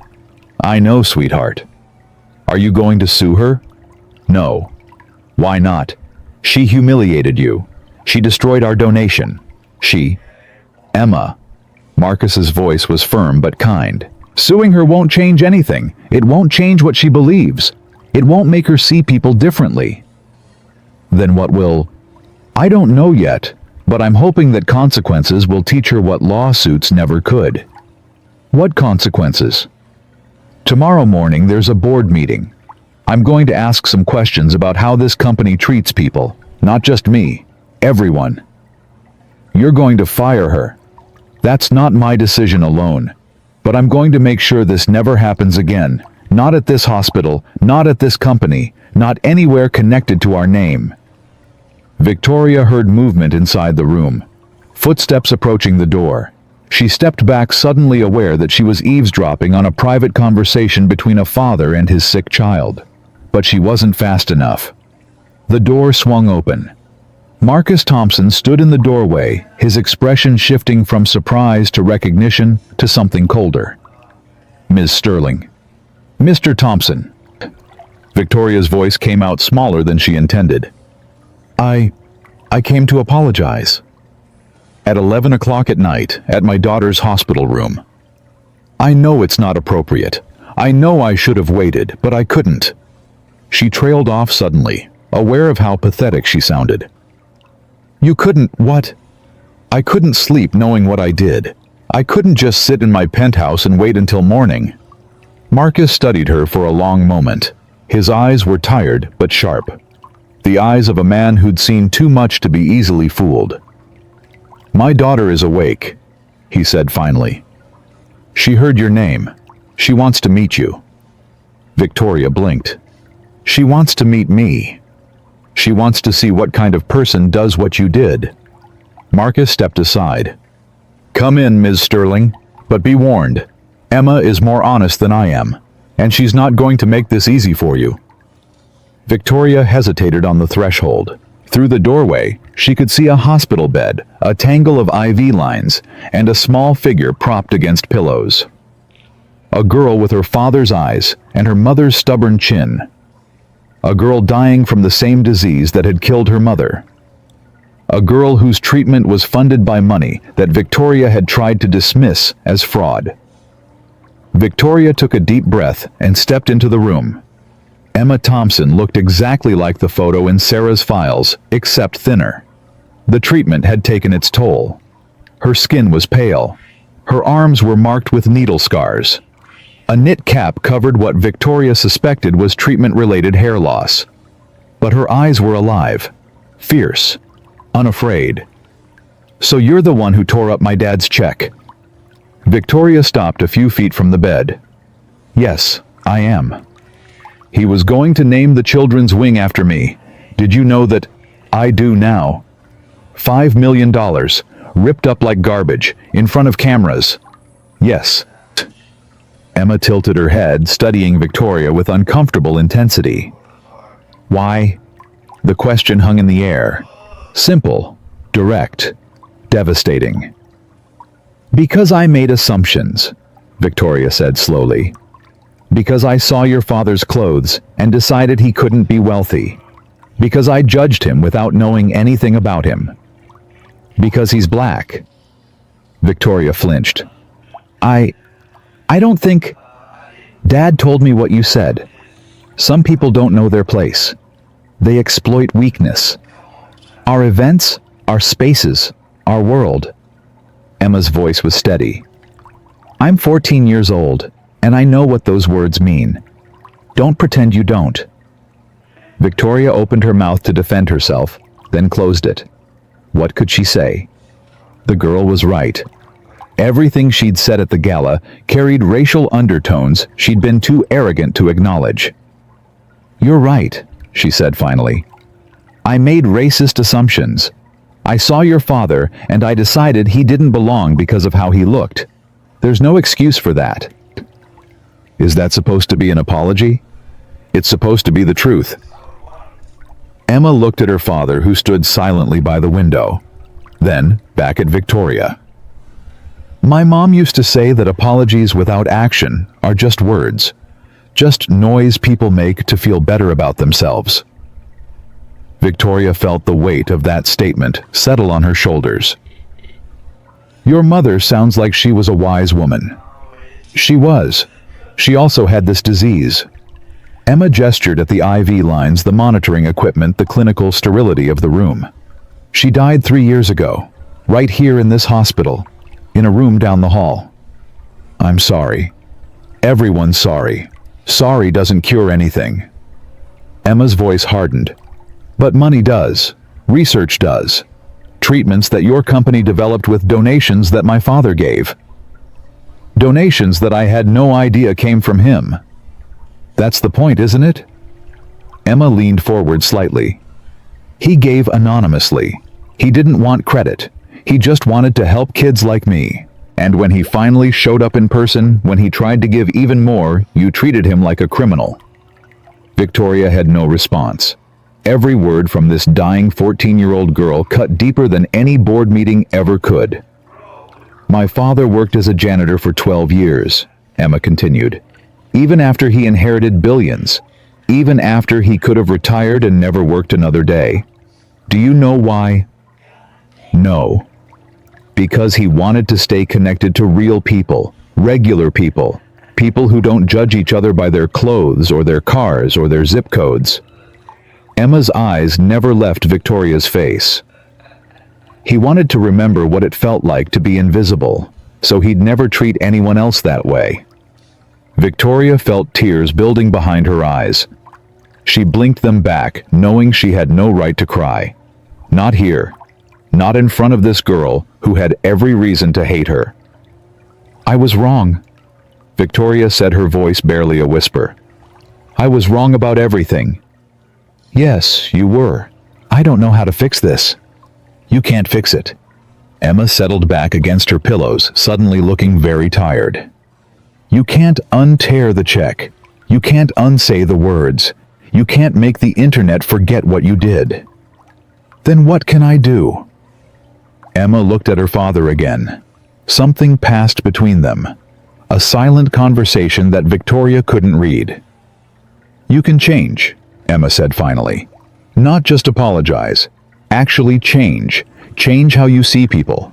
"I know, sweetheart." "Are you going to sue her?" "No." "Why not? She humiliated you. She destroyed our donation. Emma." Marcus's voice was firm but kind. "Suing her won't change anything. It won't change what she believes. It won't make her see people differently." "Then what will?" "I don't know yet, but I'm hoping that consequences will teach her what lawsuits never could." "What consequences?" "Tomorrow morning there's a board meeting. I'm going to ask some questions about how this company treats people. Not just me. Everyone." "You're going to fire her." "That's not my decision alone. But I'm going to make sure this never happens again. Not at this hospital, not at this company, not anywhere connected to our name." Victoria heard movement inside the room. Footsteps approaching the door. She stepped back, suddenly aware that she was eavesdropping on a private conversation between a father and his sick child. But she wasn't fast enough. The door swung open. Marcus Thompson stood in the doorway, his expression shifting from surprise to recognition to something colder. "Ms. Sterling." "Mr. Thompson." Victoria's voice came out smaller than she intended. I came to apologize. At 11 o'clock at night, at my daughter's hospital room. I know it's not appropriate. I know I should have waited, but I couldn't." She trailed off suddenly, aware of how pathetic she sounded. "You couldn't what?" "I couldn't sleep knowing what I did. I couldn't just sit in my penthouse and wait until morning." Marcus studied her for a long moment. His eyes were tired but sharp. The eyes of a man who'd seen too much to be easily fooled. "My daughter is awake," he said finally. "She heard your name. She wants to meet you." Victoria blinked. "She wants to meet me. She wants to see what kind of person does what you did." Marcus stepped aside. "Come in, Ms. Sterling, but be warned. Emma is more honest than I am, and she's not going to make this easy for you." Victoria hesitated on the threshold. Through the doorway, she could see a hospital bed, a tangle of IV lines, and a small figure propped against pillows. A girl with her father's eyes and her mother's stubborn chin. A girl dying from the same disease that had killed her mother. A girl whose treatment was funded by money that Victoria had tried to dismiss as fraud. Victoria took a deep breath and stepped into the room. Emma Thompson looked exactly like the photo in Sarah's files, except thinner. The treatment had taken its toll. Her skin was pale. Her arms were marked with needle scars. A knit cap covered what Victoria suspected was treatment-related hair loss. But her eyes were alive, fierce, unafraid. "So you're the one who tore up my dad's check." Victoria stopped a few feet from the bed. "Yes, I am. He was going to name the children's wing after me. Did you know that? I do now. $5 million, ripped up like garbage, in front of cameras. Yes." Emma tilted her head, studying Victoria with uncomfortable intensity. "Why?" The question hung in the air. Simple, direct, devastating. "Because I made assumptions," Victoria said slowly. "Because I saw your father's clothes and decided he couldn't be wealthy. Because I judged him without knowing anything about him. Because he's black." Victoria flinched. I don't think... Dad told me what you said. Some people don't know their place. They exploit weakness. Our events, our spaces, our world." Emma's voice was steady. "I'm 14 years old, and I know what those words mean. Don't pretend you don't." Victoria opened her mouth to defend herself, then closed it. What could she say? The girl was right. Everything she'd said at the gala carried racial undertones she'd been too arrogant to acknowledge. "You're right," she said finally. "I made racist assumptions. I saw your father and I decided he didn't belong because of how he looked. There's no excuse for that." "Is that supposed to be an apology?" "It's supposed to be the truth." Emma looked at her father, who stood silently by the window. Then, back at Victoria. "My mom used to say that apologies without action are just words. Just noise people make to feel better about themselves." Victoria felt the weight of that statement settle on her shoulders. "Your mother sounds like she was a wise woman." "She was. She also had this disease." Emma gestured at the IV lines, the monitoring equipment, the clinical sterility of the room. "She died 3 years ago, right here in this hospital, in a room down the hall." "I'm sorry. Everyone's sorry. Sorry doesn't cure anything." Emma's voice hardened. "But money does. Research does. Treatments that your company developed with donations that my father gave. Donations that I had no idea came from him. That's the point, isn't it?" Emma leaned forward slightly. "He gave anonymously. He didn't want credit. He just wanted to help kids like me. And when he finally showed up in person, when he tried to give even more, you treated him like a criminal." Victoria had no response. Every word from this dying 14-year-old girl cut deeper than any board meeting ever could. "My father worked as a janitor for 12 years, Emma continued. "Even after he inherited billions. Even after he could have retired and never worked another day. Do you know why? No. Because he wanted to stay connected to real people, regular people, people who don't judge each other by their clothes or their cars or their zip codes." Emma's eyes never left Victoria's face. He wanted to remember what it felt like to be invisible, so he'd never treat anyone else that way. Victoria felt tears building behind her eyes. She blinked them back, knowing she had no right to cry. Not here. Not in front of this girl who had every reason to hate her. "I was wrong," Victoria said, her voice barely a whisper. "I was wrong about everything." "Yes, you were. I don't know how to fix this." "You can't fix it." Emma settled back against her pillows, suddenly looking very tired. "You can't untear the check. You can't unsay the words. You can't make the internet forget what you did." "Then what can I do?" Emma looked at her father again. Something passed between them. A silent conversation that Victoria couldn't read. "You can change," Emma said finally. "Not just apologize. Actually change. Change how you see people.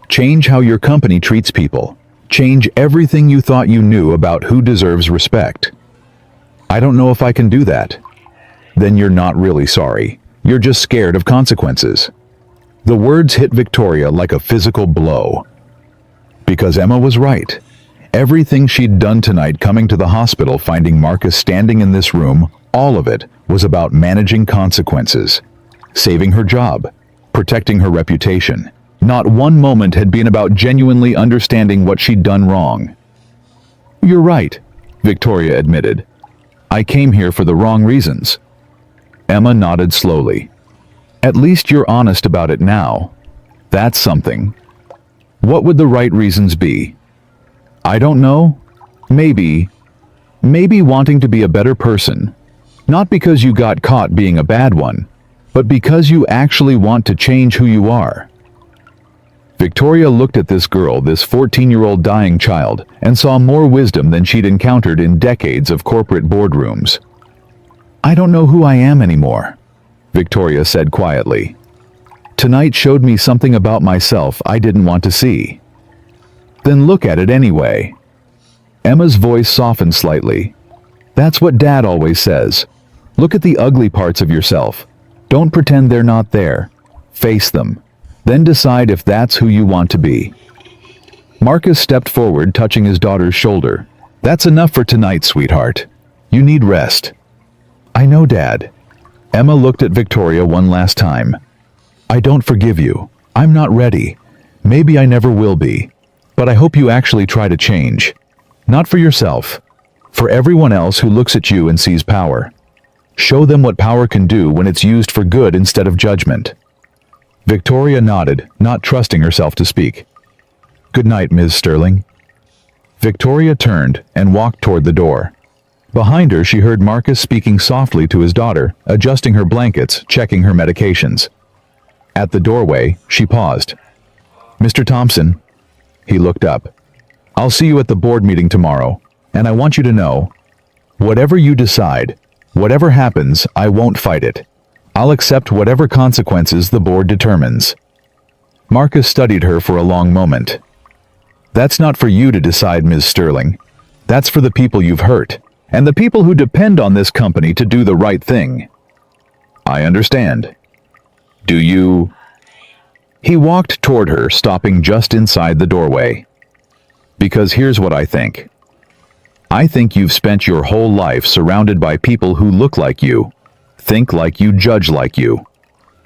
Change how your company treats people. Change everything you thought you knew about who deserves respect." "I don't know if I can do that." "Then you're not really sorry. You're just scared of consequences." The words hit Victoria like a physical blow. Because Emma was right. Everything she'd done tonight, coming to the hospital, finding Marcus standing in this room, all of it was about managing consequences. Saving her job. Protecting her reputation. Not one moment had been about genuinely understanding what she'd done wrong. "You're right," Victoria admitted. "I came here for the wrong reasons." Emma nodded slowly. "At least you're honest about it now. That's something. What would the right reasons be?" "I don't know. Maybe wanting to be a better person. Not because you got caught being a bad one, but because you actually want to change who you are." Victoria looked at this girl, this 14-year-old dying child, and saw more wisdom than she'd encountered in decades of corporate boardrooms. "I don't know who I am anymore," Victoria said quietly. "Tonight showed me something about myself I didn't want to see." "Then look at it anyway." Emma's voice softened slightly. "That's what Dad always says. Look at the ugly parts of yourself. Don't pretend they're not there. Face them. Then decide if that's who you want to be." Marcus stepped forward, touching his daughter's shoulder. "That's enough for tonight, sweetheart. You need rest." "I know, Dad." Emma looked at Victoria one last time. "I don't forgive you. I'm not ready. Maybe I never will be. But I hope you actually try to change. Not for yourself. For everyone else who looks at you and sees power. Show them what power can do when it's used for good instead of judgment." Victoria nodded, not trusting herself to speak. "Good night, Ms. Sterling." Victoria turned and walked toward the door. Behind her, she heard Marcus speaking softly to his daughter, adjusting her blankets, checking her medications. At the doorway, she paused. "Mr. Thompson." He looked up. "I'll see you at the board meeting tomorrow, and I want you to know, whatever you decide, whatever happens, I won't fight it. I'll accept whatever consequences the board determines." Marcus studied her for a long moment. "That's not for you to decide, Ms. Sterling. That's for the people you've hurt, and the people who depend on this company to do the right thing." "I understand. Do you—" He walked toward her, stopping just inside the doorway. "Because here's what I think. I think you've spent your whole life surrounded by people who look like you, think like you, judge like you.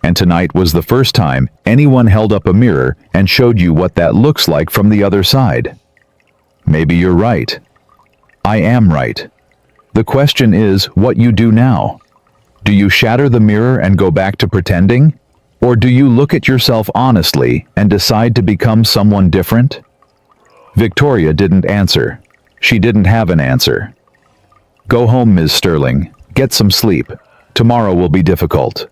And tonight was the first time anyone held up a mirror and showed you what that looks like from the other side. Maybe you're right. I am right. The question is what you do now. Do you shatter the mirror and go back to pretending? Or do you look at yourself honestly and decide to become someone different?" Victoria didn't answer. She didn't have an answer. "Go home, Ms. Sterling. Get some sleep. Tomorrow will be difficult."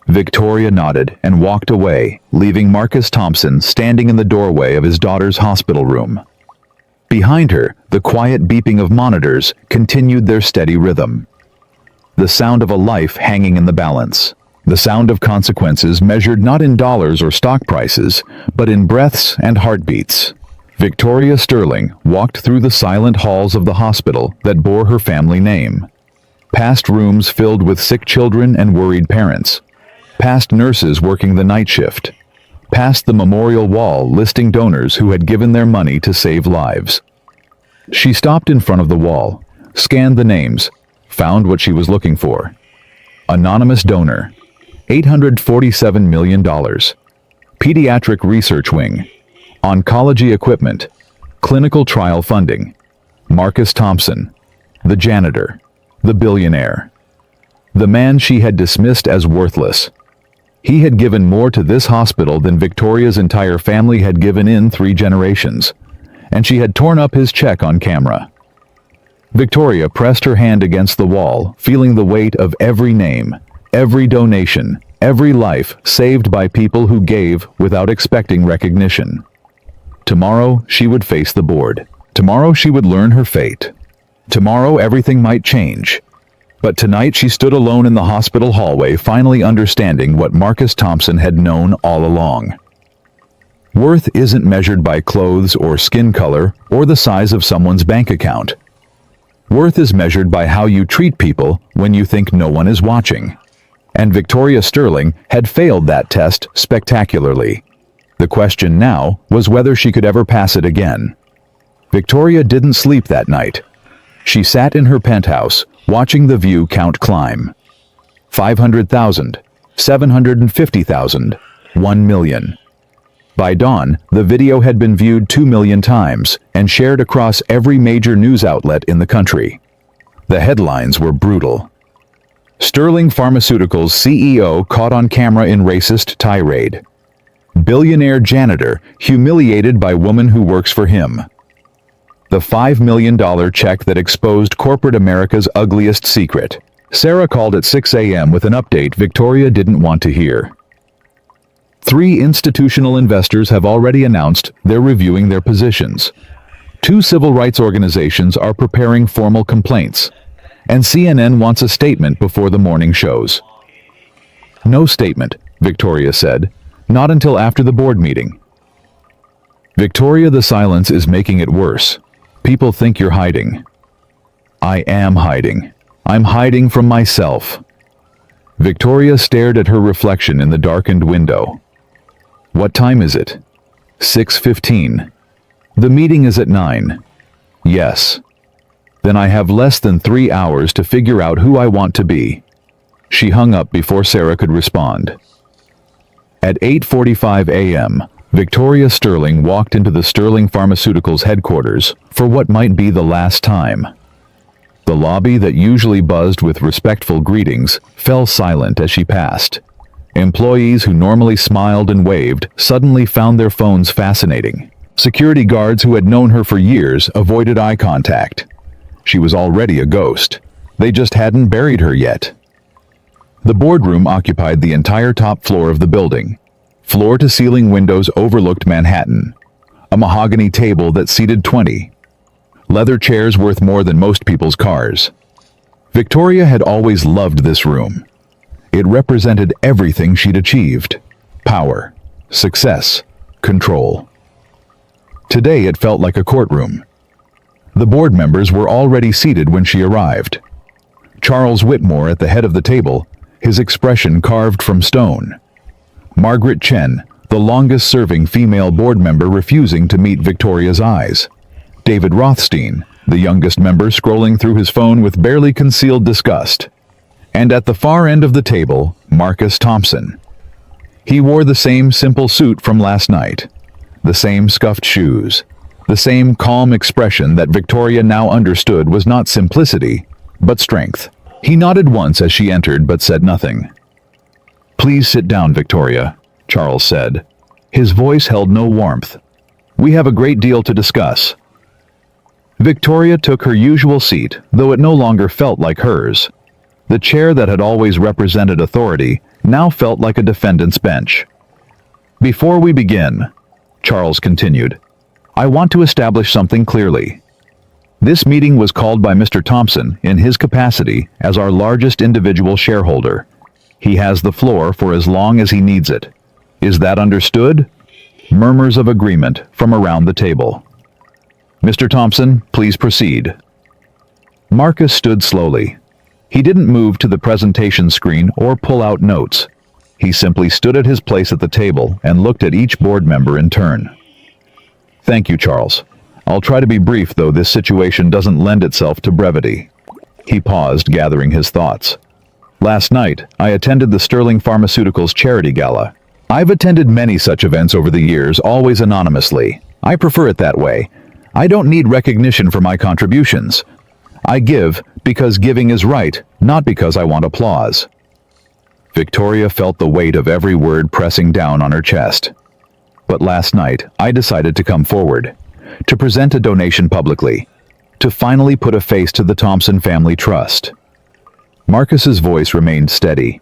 Victoria nodded and walked away, leaving Marcus Thompson standing in the doorway of his daughter's hospital room. Behind her, the quiet beeping of monitors continued their steady rhythm. The sound of a life hanging in the balance. The sound of consequences measured not in dollars or stock prices, but in breaths and heartbeats. Victoria Sterling walked through the silent halls of the hospital that bore her family name. Past rooms filled with sick children and worried parents. Past nurses working the night shift. Past the memorial wall listing donors who had given their money to save lives. She stopped in front of the wall, scanned the names, found what she was looking for. Anonymous donor. $847 million. Pediatric Research Wing. Oncology equipment. Clinical trial funding. Marcus Thompson. The janitor. The billionaire. The man she had dismissed as worthless. He had given more to this hospital than Victoria's entire family had given in 3 generations, and she had torn up his check on camera. Victoria pressed her hand against the wall, feeling the weight of every name, every donation, every life saved by people who gave without expecting recognition. Tomorrow she would face the board. Tomorrow she would learn her fate. Tomorrow everything might change. But tonight she stood alone in the hospital hallway, finally understanding what Marcus Thompson had known all along. Worth isn't measured by clothes or skin color or the size of someone's bank account. Worth is measured by how you treat people when you think no one is watching. And Victoria Sterling had failed that test spectacularly. The question now was whether she could ever pass it again. Victoria didn't sleep that night. She sat in her penthouse, watching the view count climb. 500,000, 750,000, 1 million. By dawn, the video had been viewed 2 million times and shared across every major news outlet in the country. The headlines were brutal. Sterling Pharmaceuticals CEO caught on camera in racist tirade. Billionaire janitor humiliated by woman who works for him. The $5 million check that exposed corporate America's ugliest secret. Sarah called at 6 a.m. with an update Victoria didn't want to hear. 3 institutional investors have already announced they're reviewing their positions. 2 civil rights organizations are preparing formal complaints. And CNN wants a statement before the morning shows. "No statement," Victoria said. "Not until after the board meeting." "Victoria, the silence is making it worse. People think you're hiding." "I am hiding. I'm hiding from myself." Victoria stared at her reflection in the darkened window. "What time is it?" 6:15. "The meeting is at 9. "Yes." "Then I have less than 3 hours to figure out who I want to be." She hung up before Sarah could respond. At 8:45 a.m., Victoria Sterling walked into the Sterling Pharmaceuticals headquarters for what might be the last time. The lobby that usually buzzed with respectful greetings fell silent as she passed. Employees who normally smiled and waved suddenly found their phones fascinating. Security guards who had known her for years avoided eye contact. She was already a ghost. They just hadn't buried her yet. The boardroom occupied the entire top floor of the building. Floor-to-ceiling windows overlooked Manhattan. A mahogany table that seated 20. Leather chairs worth more than most people's cars. Victoria had always loved this room. It represented everything she'd achieved. Power, success, control. Today it felt like a courtroom. The board members were already seated when she arrived. Charles Whitmore at the head of the table, his expression carved from stone. Margaret Chen, the longest-serving female board member, refusing to meet Victoria's eyes. David Rothstein, the youngest member, scrolling through his phone with barely concealed disgust. And at the far end of the table, Marcus Thompson. He wore the same simple suit from last night, the same scuffed shoes, the same calm expression that Victoria now understood was not simplicity, but strength. He nodded once as she entered but said nothing. "Please sit down, Victoria," Charles said. His voice held no warmth. We have a great deal to discuss." Victoria took her usual seat, though it no longer felt like hers. The chair that had always represented authority now felt like a defendant's bench. "Before we begin," Charles continued, "I want to establish something clearly. This meeting was called by Mr. Thompson in his capacity as our largest individual shareholder. He has the floor for as long as he needs it. Is that understood?" Murmurs of agreement from around the table. "Mr. Thompson, please proceed." Marcus stood slowly. He didn't move to the presentation screen or pull out notes. He simply stood at his place at the table and looked at each board member in turn. "Thank you, Charles. I'll try to be brief, though this situation doesn't lend itself to brevity." He paused, gathering his thoughts. "Last night, I attended the Sterling Pharmaceuticals charity gala. I've attended many such events over the years, always anonymously. I prefer it that way. I don't need recognition for my contributions. I give because giving is right, not because I want applause." Victoria felt the weight of every word pressing down on her chest. "But last night, I decided to come forward, to present a donation publicly, to finally put a face to the Thompson Family Trust." Marcus's voice remained steady.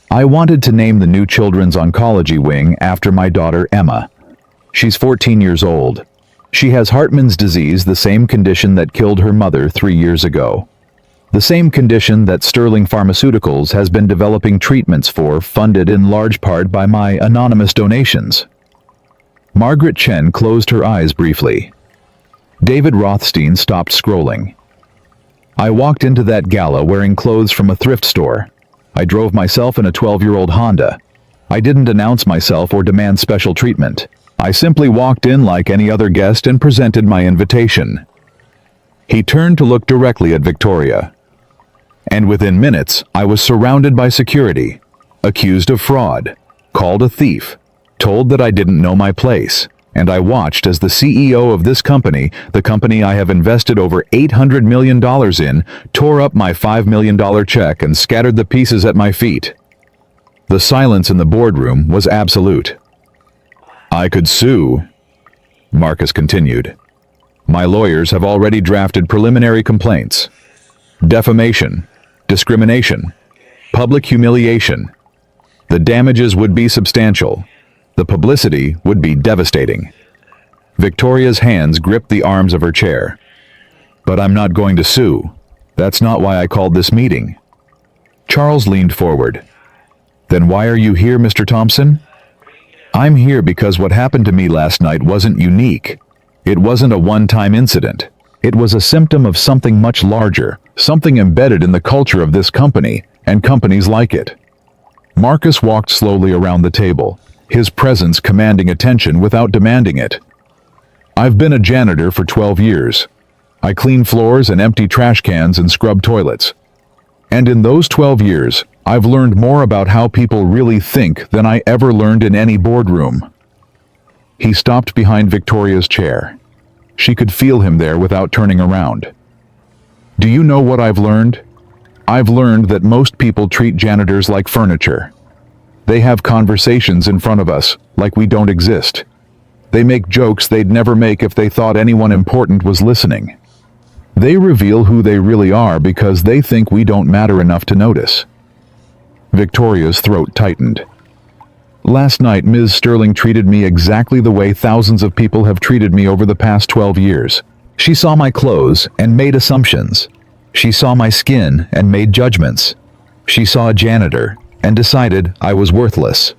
"I wanted to name the new Children's Oncology Wing after my daughter Emma. She's 14 years old. She has Hartman's disease, the same condition that killed her mother 3 years ago. The same condition that Sterling Pharmaceuticals has been developing treatments for, funded in large part by my anonymous donations." Margaret Chen closed her eyes briefly. David Rothstein stopped scrolling. "I walked into that gala wearing clothes from a thrift store. I drove myself in a 12-year-old Honda. I didn't announce myself or demand special treatment. I simply walked in like any other guest and presented my invitation." He turned to look directly at Victoria. "And within minutes, I was surrounded by security, accused of fraud, called a thief, told that I didn't know my place, and I watched as the CEO of this company, the company I have invested over $800 million in, tore up my $5 million check and scattered the pieces at my feet." The silence in the boardroom was absolute. "I could sue," Marcus continued. "My lawyers have already drafted preliminary complaints. Defamation, discrimination, public humiliation. The damages would be substantial. The publicity would be devastating." Victoria's hands gripped the arms of her chair. "But I'm not going to sue. That's not why I called this meeting." Charles leaned forward. "Then why are you here, Mr. Thompson?" "I'm here because what happened to me last night wasn't unique. It wasn't a one-time incident. It was a symptom of something much larger, something embedded in the culture of this company and companies like it." Marcus walked slowly around the table, his presence commanding attention without demanding it. "I've been a janitor for 12 years. I clean floors and empty trash cans and scrub toilets. And in those 12 years, I've learned more about how people really think than I ever learned in any boardroom." He stopped behind Victoria's chair. She could feel him there without turning around. "Do you know what I've learned? I've learned that most people treat janitors like furniture. They have conversations in front of us like we don't exist. They make jokes they'd never make if they thought anyone important was listening. They reveal who they really are because they think we don't matter enough to notice." Victoria's throat tightened. "Last night, Ms. Sterling treated me exactly the way thousands of people have treated me over the past 12 years. She saw my clothes and made assumptions. She saw my skin and made judgments. She saw a janitor and decided I was worthless."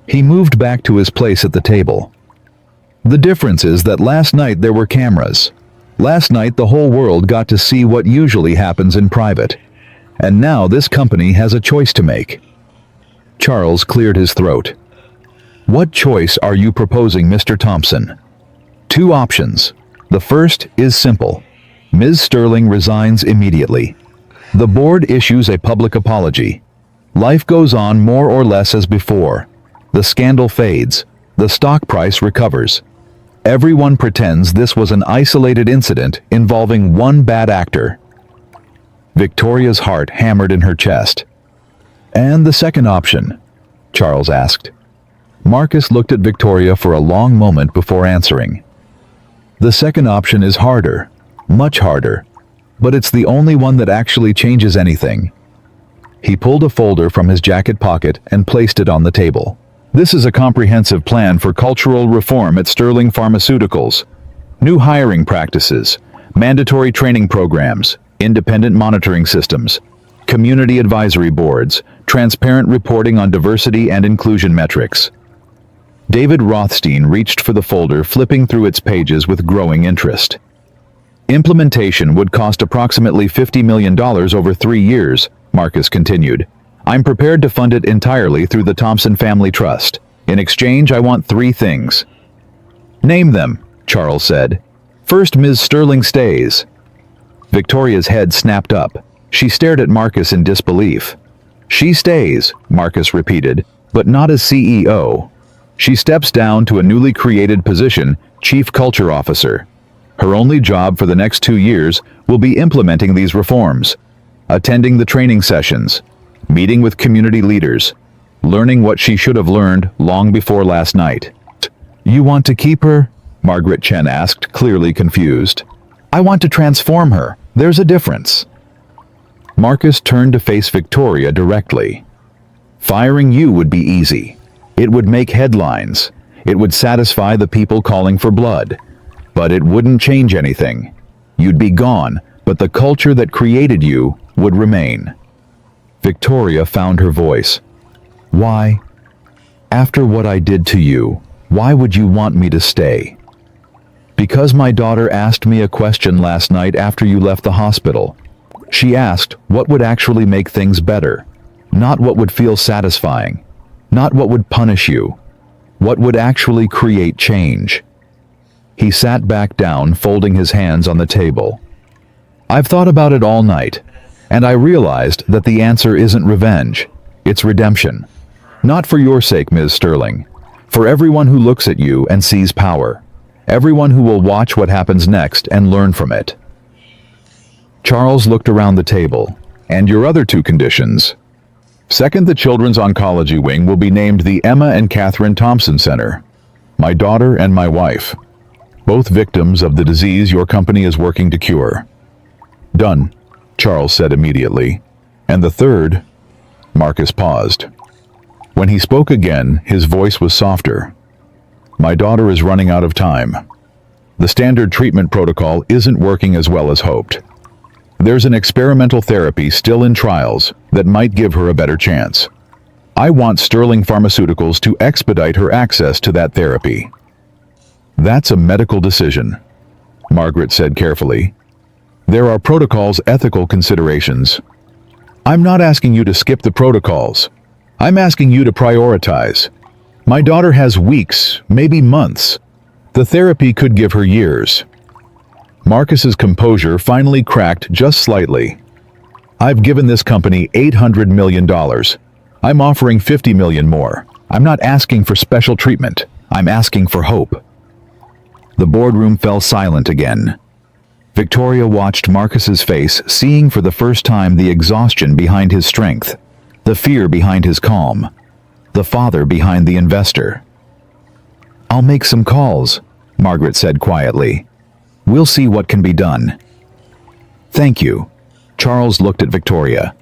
He moved back to his place at the table. "The difference is that last night there were cameras. Last night the whole world got to see what usually happens in private. And now this company has a choice to make." Charles cleared his throat. "What choice are you proposing, Mr. Thompson?" "Two options. The first is simple. Ms. Sterling resigns immediately. The board issues a public apology. Life goes on more or less as before. The scandal fades. The stock price recovers. Everyone pretends this was an isolated incident involving one bad actor." Victoria's heart hammered in her chest. "And the second option?" Charles asked. Marcus looked at Victoria for a long moment before answering. The second option is harder, much harder, but it's the only one that actually changes anything. He pulled a folder from his jacket pocket and placed it on the table. This is a comprehensive plan for cultural reform at Sterling Pharmaceuticals. New hiring practices, mandatory training programs, independent monitoring systems, community advisory boards, transparent reporting on diversity and inclusion metrics. David Rothstein reached for the folder, flipping through its pages with growing interest. Implementation would cost approximately $50 million over 3 years, Marcus continued. I'm prepared to fund it entirely through the Thompson Family Trust. In exchange, I want 3 things. Name them, Charles said. First, Ms. Sterling stays. Victoria's head snapped up. She stared at Marcus in disbelief. She stays, Marcus repeated, but not as CEO. She steps down to a newly created position, Chief Culture Officer. Her only job for the next 2 years will be implementing these reforms, attending the training sessions, meeting with community leaders, learning what she should have learned long before last night. You want to keep her? Margaret Chen asked, clearly confused. I want to transform her. There's a difference. Marcus turned to face Victoria directly. Firing you would be easy. It would make headlines. It would satisfy the people calling for blood. But it wouldn't change anything. You'd be gone, but the culture that created you would remain. Victoria found her voice. Why? After what I did to you, why would you want me to stay? Because my daughter asked me a question last night after you left the hospital. She asked what would actually make things better, not what would feel satisfying, not what would punish you, what would actually create change. He sat back down, folding his hands on the table. I've thought about it all night, and I realized that the answer isn't revenge, it's redemption. Not for your sake, Ms. Sterling, for everyone who looks at you and sees power, everyone who will watch what happens next and learn from it. Charles looked around the table. And your other 2 conditions. Second, the Children's Oncology Wing will be named the Emma and Catherine Thompson Center. My daughter and my wife, both victims of the disease your company is working to cure. Done, Charles said immediately. And the third, Marcus paused. When he spoke again, his voice was softer. My daughter is running out of time. The standard treatment protocol isn't working as well as hoped. There's an experimental therapy still in trials that might give her a better chance. I want Sterling Pharmaceuticals to expedite her access to that therapy. That's a medical decision, Margaret said carefully. There are protocols, ethical considerations. I'm not asking you to skip the protocols. I'm asking you to prioritize. My daughter has weeks, maybe months. The therapy could give her years. Marcus's composure finally cracked just slightly. I've given this company $800 million. I'm offering $50 million more. I'm not asking for special treatment. I'm asking for hope. The boardroom fell silent again. Victoria watched Marcus's face, seeing for the first time the exhaustion behind his strength, the fear behind his calm, the father behind the investor. I'll make some calls, Margaret said quietly. We'll see what can be done. Thank you. Charles looked at Victoria.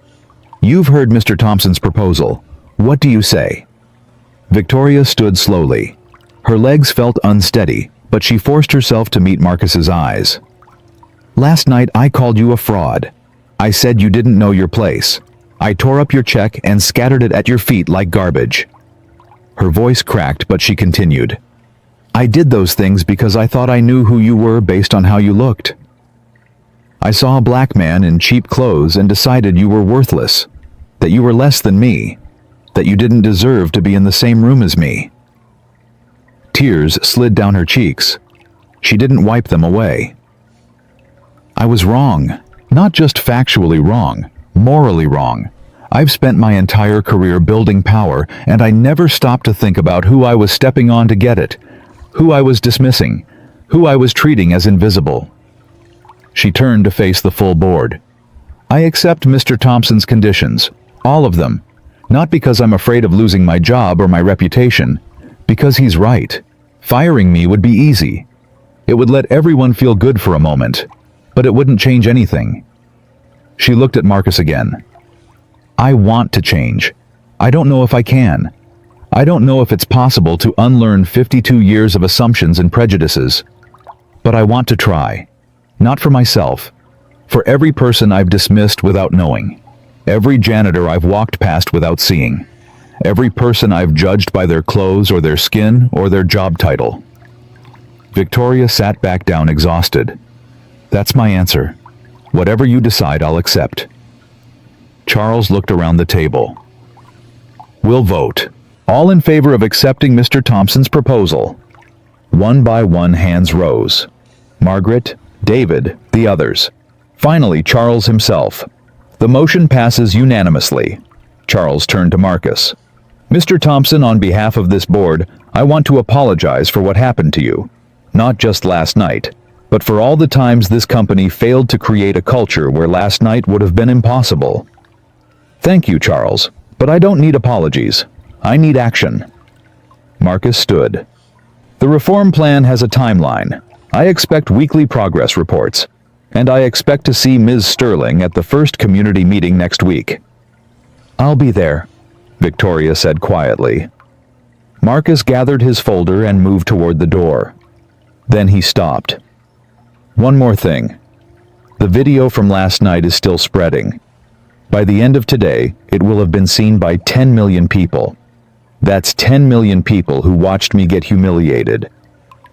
You've heard Mr. Thompson's proposal. What do you say? Victoria stood slowly. Her legs felt unsteady, but she forced herself to meet Marcus's eyes. Last night I called you a fraud. I said you didn't know your place. I tore up your check and scattered it at your feet like garbage. Her voice cracked, but she continued. I did those things because I thought I knew who you were based on how you looked. I saw a black man in cheap clothes and decided you were worthless, that you were less than me, that you didn't deserve to be in the same room as me. Tears slid down her cheeks. She didn't wipe them away. I was wrong, not just factually wrong, morally wrong. I've spent my entire career building power, and I never stopped to think about who I was stepping on to get it, who I was dismissing, who I was treating as invisible. She turned to face the full board. I accept Mr. Thompson's conditions, all of them, not because I'm afraid of losing my job or my reputation, Because he's right. Firing me would be easy. It would let everyone feel good for a moment, but it wouldn't change anything. She looked at Marcus again. I want to change. I don't know if I can. I don't know if it's possible to unlearn 52 years of assumptions and prejudices. But I want to try. Not for myself. For every person I've dismissed without knowing. Every janitor I've walked past without seeing. Every person I've judged by their clothes or their skin or their job title. Victoria sat back down exhausted. That's my answer. Whatever you decide, I'll accept. Charles looked around the table. We'll vote. All in favor of accepting Mr. Thompson's proposal. One by one hands rose. Margaret, David, the others. Finally, Charles himself. The motion passes unanimously. Charles turned to Marcus. Mr. Thompson, on behalf of this board, I want to apologize for what happened to you. Not just last night, but for all the times this company failed to create a culture where last night would have been impossible. Thank you, Charles, but I don't need apologies. I need action. Marcus stood. The reform plan has a timeline. I expect weekly progress reports, and I expect to see Ms. Sterling at the first community meeting next week. I'll be there, Victoria said quietly. Marcus gathered his folder and moved toward the door. Then he stopped. One more thing. The video from last night is still spreading. By the end of today, it will have been seen by 10 million people. That's 10 million people who watched me get humiliated,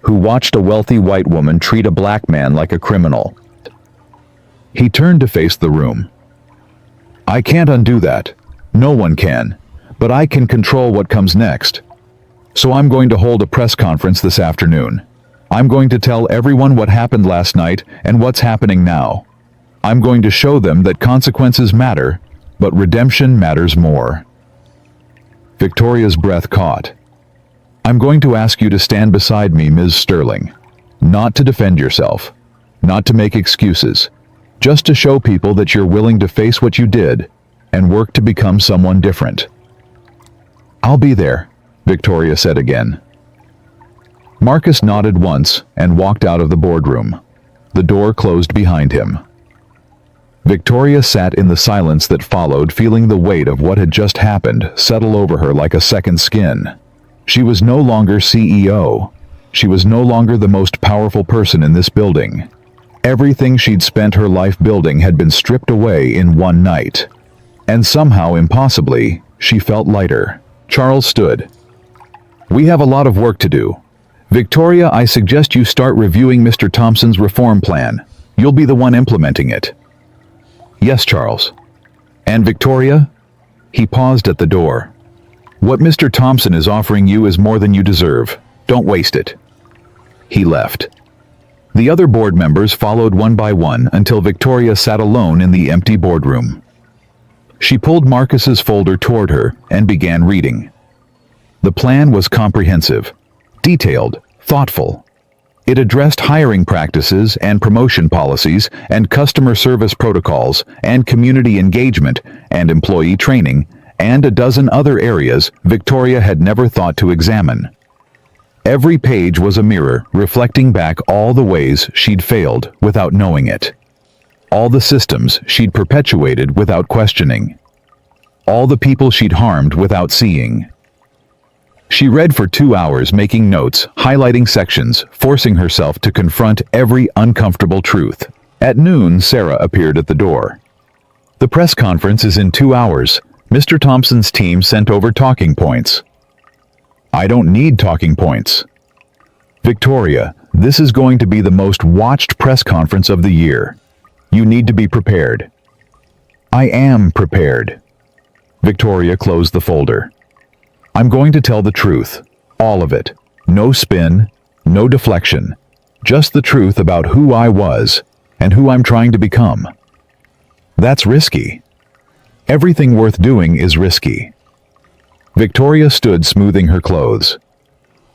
who watched a wealthy white woman treat a black man like a criminal. He turned to face the room. I can't undo that. No one can. But I can control what comes next. So I'm going to hold a press conference this afternoon. I'm going to tell everyone what happened last night and what's happening now. I'm going to show them that consequences matter, but redemption matters more. Victoria's breath caught. I'm going to ask you to stand beside me, Ms. Sterling. Not to defend yourself. Not to make excuses. Just to show people that you're willing to face what you did and work to become someone different. I'll be there, Victoria said again. Marcus nodded once and walked out of the boardroom. The door closed behind him. Victoria sat in the silence that followed, feeling the weight of what had just happened settle over her like a second skin. She was no longer CEO. She was no longer the most powerful person in this building. Everything she'd spent her life building had been stripped away in one night. And somehow, impossibly, she felt lighter. Charles stood. We have a lot of work to do. Victoria, I suggest you start reviewing Mr. Thompson's reform plan. You'll be the one implementing it. Yes, Charles. And Victoria? He paused at the door. What Mr. Thompson is offering you is more than you deserve. Don't waste it. He left. The other board members followed one by one until Victoria sat alone in the empty boardroom. She pulled Marcus's folder toward her and began reading. The plan was comprehensive, detailed, thoughtful. It addressed hiring practices and promotion policies and customer service protocols and community engagement and employee training and a dozen other areas Victoria had never thought to examine. Every page was a mirror reflecting back all the ways she'd failed without knowing it. All the systems she'd perpetuated without questioning. All the people she'd harmed without seeing. She read for 2 hours, making notes, highlighting sections, forcing herself to confront every uncomfortable truth. At noon, Sarah appeared at the door. The press conference is in 2 hours. Mr. Thompson's team sent over talking points. I don't need talking points. Victoria, this is going to be the most watched press conference of the year. You need to be prepared. I am prepared. Victoria closed the folder. I'm going to tell the truth, all of it. No spin, no deflection. Just the truth about who I was and who I'm trying to become. That's risky. Everything worth doing is risky. Victoria stood smoothing her clothes.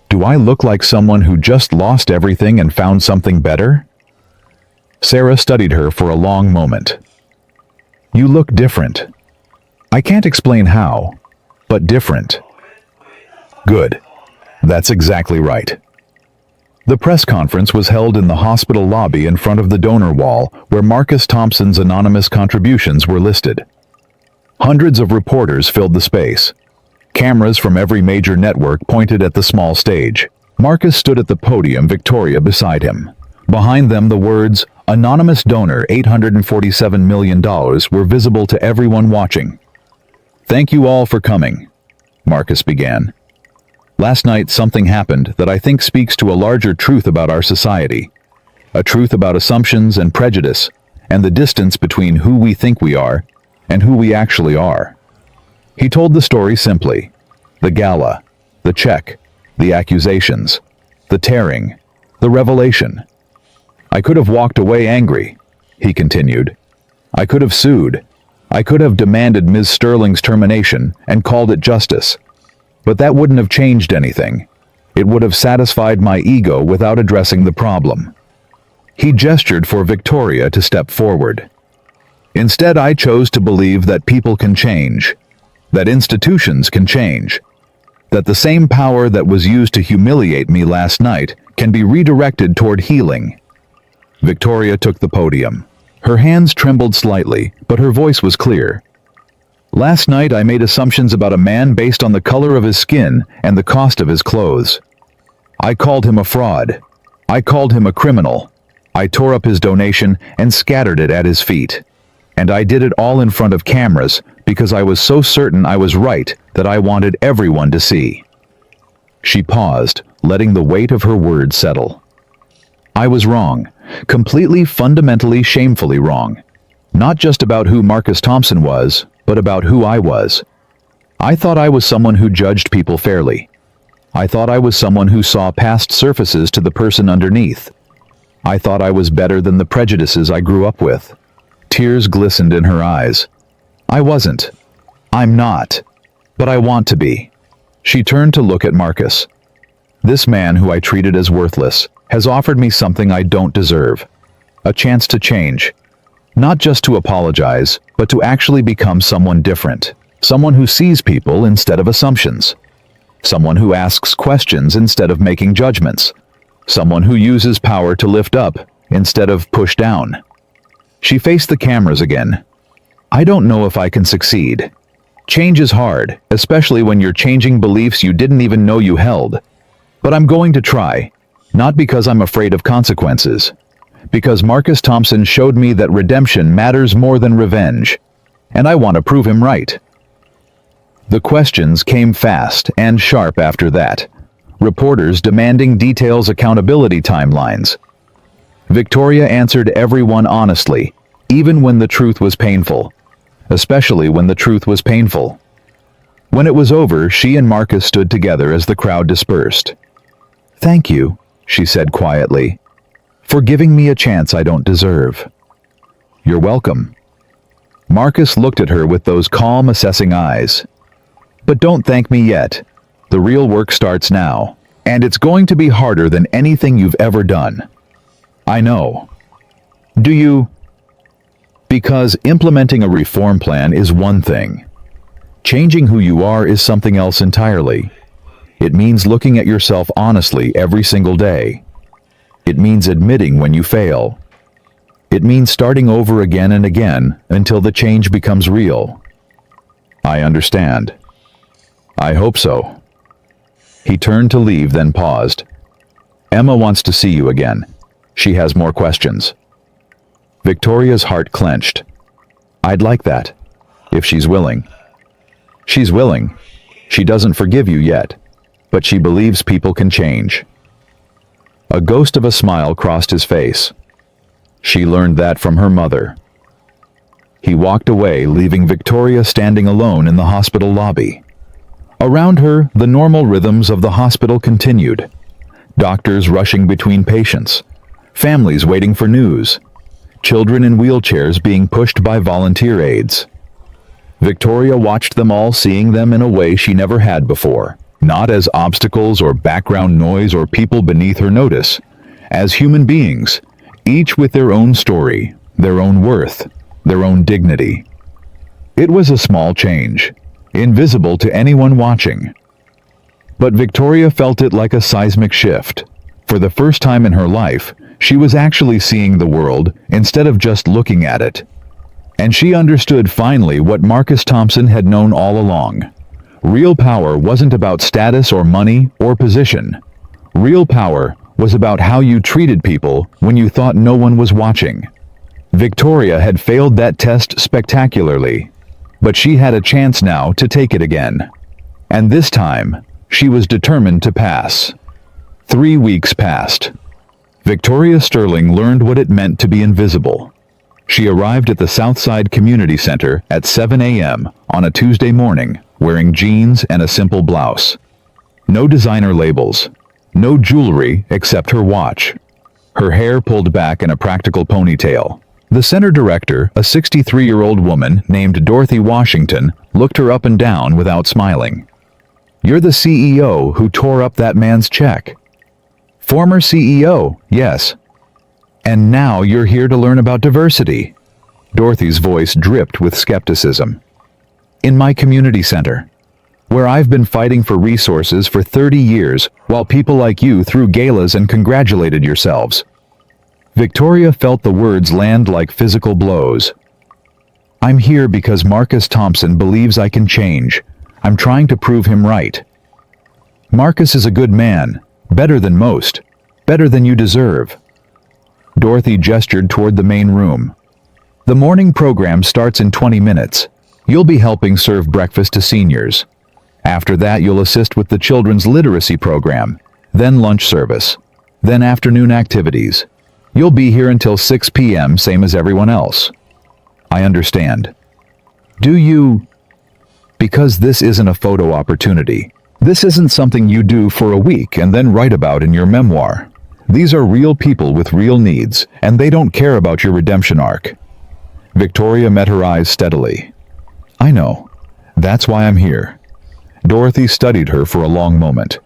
Do I look like someone who just lost everything and found something better? Sarah studied her for a long moment. You look different. I can't explain how, but different. Good. That's exactly right. The press conference was held in the hospital lobby in front of the donor wall where Marcus Thompson's anonymous contributions were listed. Hundreds of reporters filled the space. Cameras from every major network pointed at the small stage. Marcus stood at the podium, Victoria beside him. Behind them, the words, "Anonymous donor $847 million" were visible to everyone watching. "Thank you all for coming," Marcus began. "Last night something happened that I think speaks to a larger truth about our society. A truth about assumptions and prejudice, and the distance between who we think we are and who we actually are." He told the story simply. The gala, the check, the accusations, the tearing, the revelation. "I could have walked away angry," he continued. "I could have sued. I could have demanded Ms. Sterling's termination and called it justice. But that wouldn't have changed anything. It would have satisfied my ego without addressing the problem." He gestured for Victoria to step forward. "Instead, I chose to believe that people can change, that institutions can change, that the same power that was used to humiliate me last night can be redirected toward healing." Victoria took the podium. Her hands trembled slightly, but her voice was clear. "Last night I made assumptions about a man based on the color of his skin and the cost of his clothes. I called him a fraud. I called him a criminal. I tore up his donation and scattered it at his feet. And I did it all in front of cameras because I was so certain I was right that I wanted everyone to see." She paused, letting the weight of her words settle. "I was wrong, completely, fundamentally, shamefully wrong. Not just about who Marcus Thompson was, but about who I was. I thought I was someone who judged people fairly. I thought I was someone who saw past surfaces to the person underneath. I thought I was better than the prejudices I grew up with." Tears glistened in her eyes. "I wasn't. I'm not. But I want to be." She turned to look at Marcus. "This man who I treated as worthless has offered me something I don't deserve. A chance to change. Not just to apologize, but to actually become someone different. Someone who sees people instead of assumptions. Someone who asks questions instead of making judgments. Someone who uses power to lift up instead of push down." She faced the cameras again. "I don't know if I can succeed. Change is hard, especially when you're changing beliefs you didn't even know you held. But I'm going to try, not because I'm afraid of consequences. Because Marcus Thompson showed me that redemption matters more than revenge, and I want to prove him right." The questions came fast and sharp after that. Reporters demanding details, accountability timelines. Victoria answered everyone honestly, even when the truth was painful. Especially when the truth was painful. When it was over, she and Marcus stood together as the crowd dispersed. "Thank you," she said quietly, "for giving me a chance I don't deserve." "You're welcome." Marcus looked at her with those calm, assessing eyes. "But don't thank me yet. The real work starts now, and it's going to be harder than anything you've ever done." "I know." "Do you?" Because implementing a reform plan is one thing. Changing who you are is something else entirely. It means looking at yourself honestly every single day. It means admitting when you fail. It means starting over again and again until the change becomes real. "I understand. I hope so." He turned to leave, then paused. "Emma wants to see you again. She has more questions." Victoria's heart clenched. "I'd like that, if she's willing." "She's willing. She doesn't forgive you yet, but she believes people can change." A ghost of a smile crossed his face. She learned that from her mother. He walked away, leaving Victoria standing alone in the hospital lobby. Around her, the normal rhythms of the hospital continued. Doctors rushing between patients, families waiting for news, children in wheelchairs being pushed by volunteer aides. Victoria watched them all, seeing them in a way she never had before, not as obstacles or background noise or people beneath her notice, as human beings, each with their own story, their own worth, their own dignity. It was a small change, invisible to anyone watching. But Victoria felt it like a seismic shift. For the first time in her life, she was actually seeing the world instead of just looking at it. And she understood finally what Marcus Thompson had known all along. Real power wasn't about status or money or position. Real power was about how you treated people when you thought no one was watching. Victoria had failed that test spectacularly, but she had a chance now to take it again. And this time, she was determined to pass. 3 weeks passed. Victoria Sterling learned what it meant to be invisible. She arrived at the Southside Community Center at 7 a.m. on a Tuesday morning, wearing jeans and a simple blouse. No designer labels. No jewelry except her watch. Her hair pulled back in a practical ponytail. The center director, a 63-year-old woman named Dorothy Washington, looked her up and down without smiling. "You're the CEO who tore up that man's check." "Former CEO, yes. And now you're here to learn about diversity." Dorothy's voice dripped with skepticism. "In my community center, where I've been fighting for resources for 30 years while people like you threw galas and congratulated yourselves." Victoria felt the words land like physical blows. "I'm here because Marcus Thompson believes I can change. I'm trying to prove him right. Marcus is a good man, better than most, better than you deserve." Dorothy gestured toward the main room. "The morning program starts in 20 minutes. You'll be helping serve breakfast to seniors. After that, you'll assist with the children's literacy program, then lunch service, then afternoon activities. You'll be here until 6 p.m., same as everyone else." "I understand." "Do you?" "Because this isn't a photo opportunity. This isn't something you do for a week and then write about in your memoir. These are real people with real needs, and they don't care about your redemption arc." Victoria met her eyes steadily. "I know. That's why I'm here." Dorothy studied her for a long moment.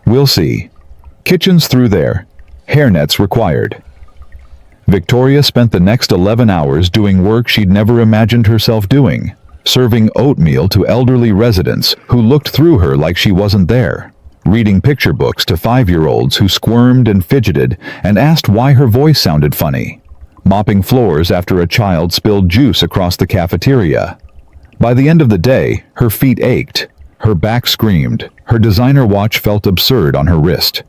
"We'll see. Kitchen's through there. Hairnets required." Victoria spent the next 11 hours doing work she'd never imagined herself doing, serving oatmeal to elderly residents who looked through her like she wasn't there, reading picture books to 5-year-olds who squirmed and fidgeted and asked why her voice sounded funny, mopping floors after a child spilled juice across the cafeteria. By the end of the day, her feet ached, her back screamed, her designer watch felt absurd on her wrist.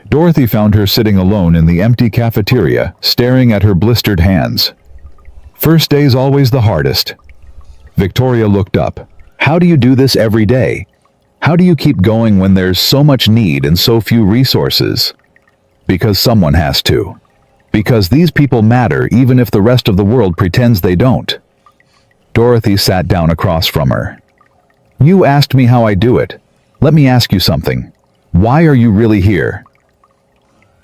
Dorothy found her sitting alone in the empty cafeteria, staring at her blistered hands. "First day's always the hardest." Victoria looked up. "How do you do this every day? How do you keep going when there's so much need and so few resources?" "Because someone has to. Because these people matter even if the rest of the world pretends they don't." Dorothy sat down across from her. "You asked me how I do it. Let me ask you something. Why are you really here?"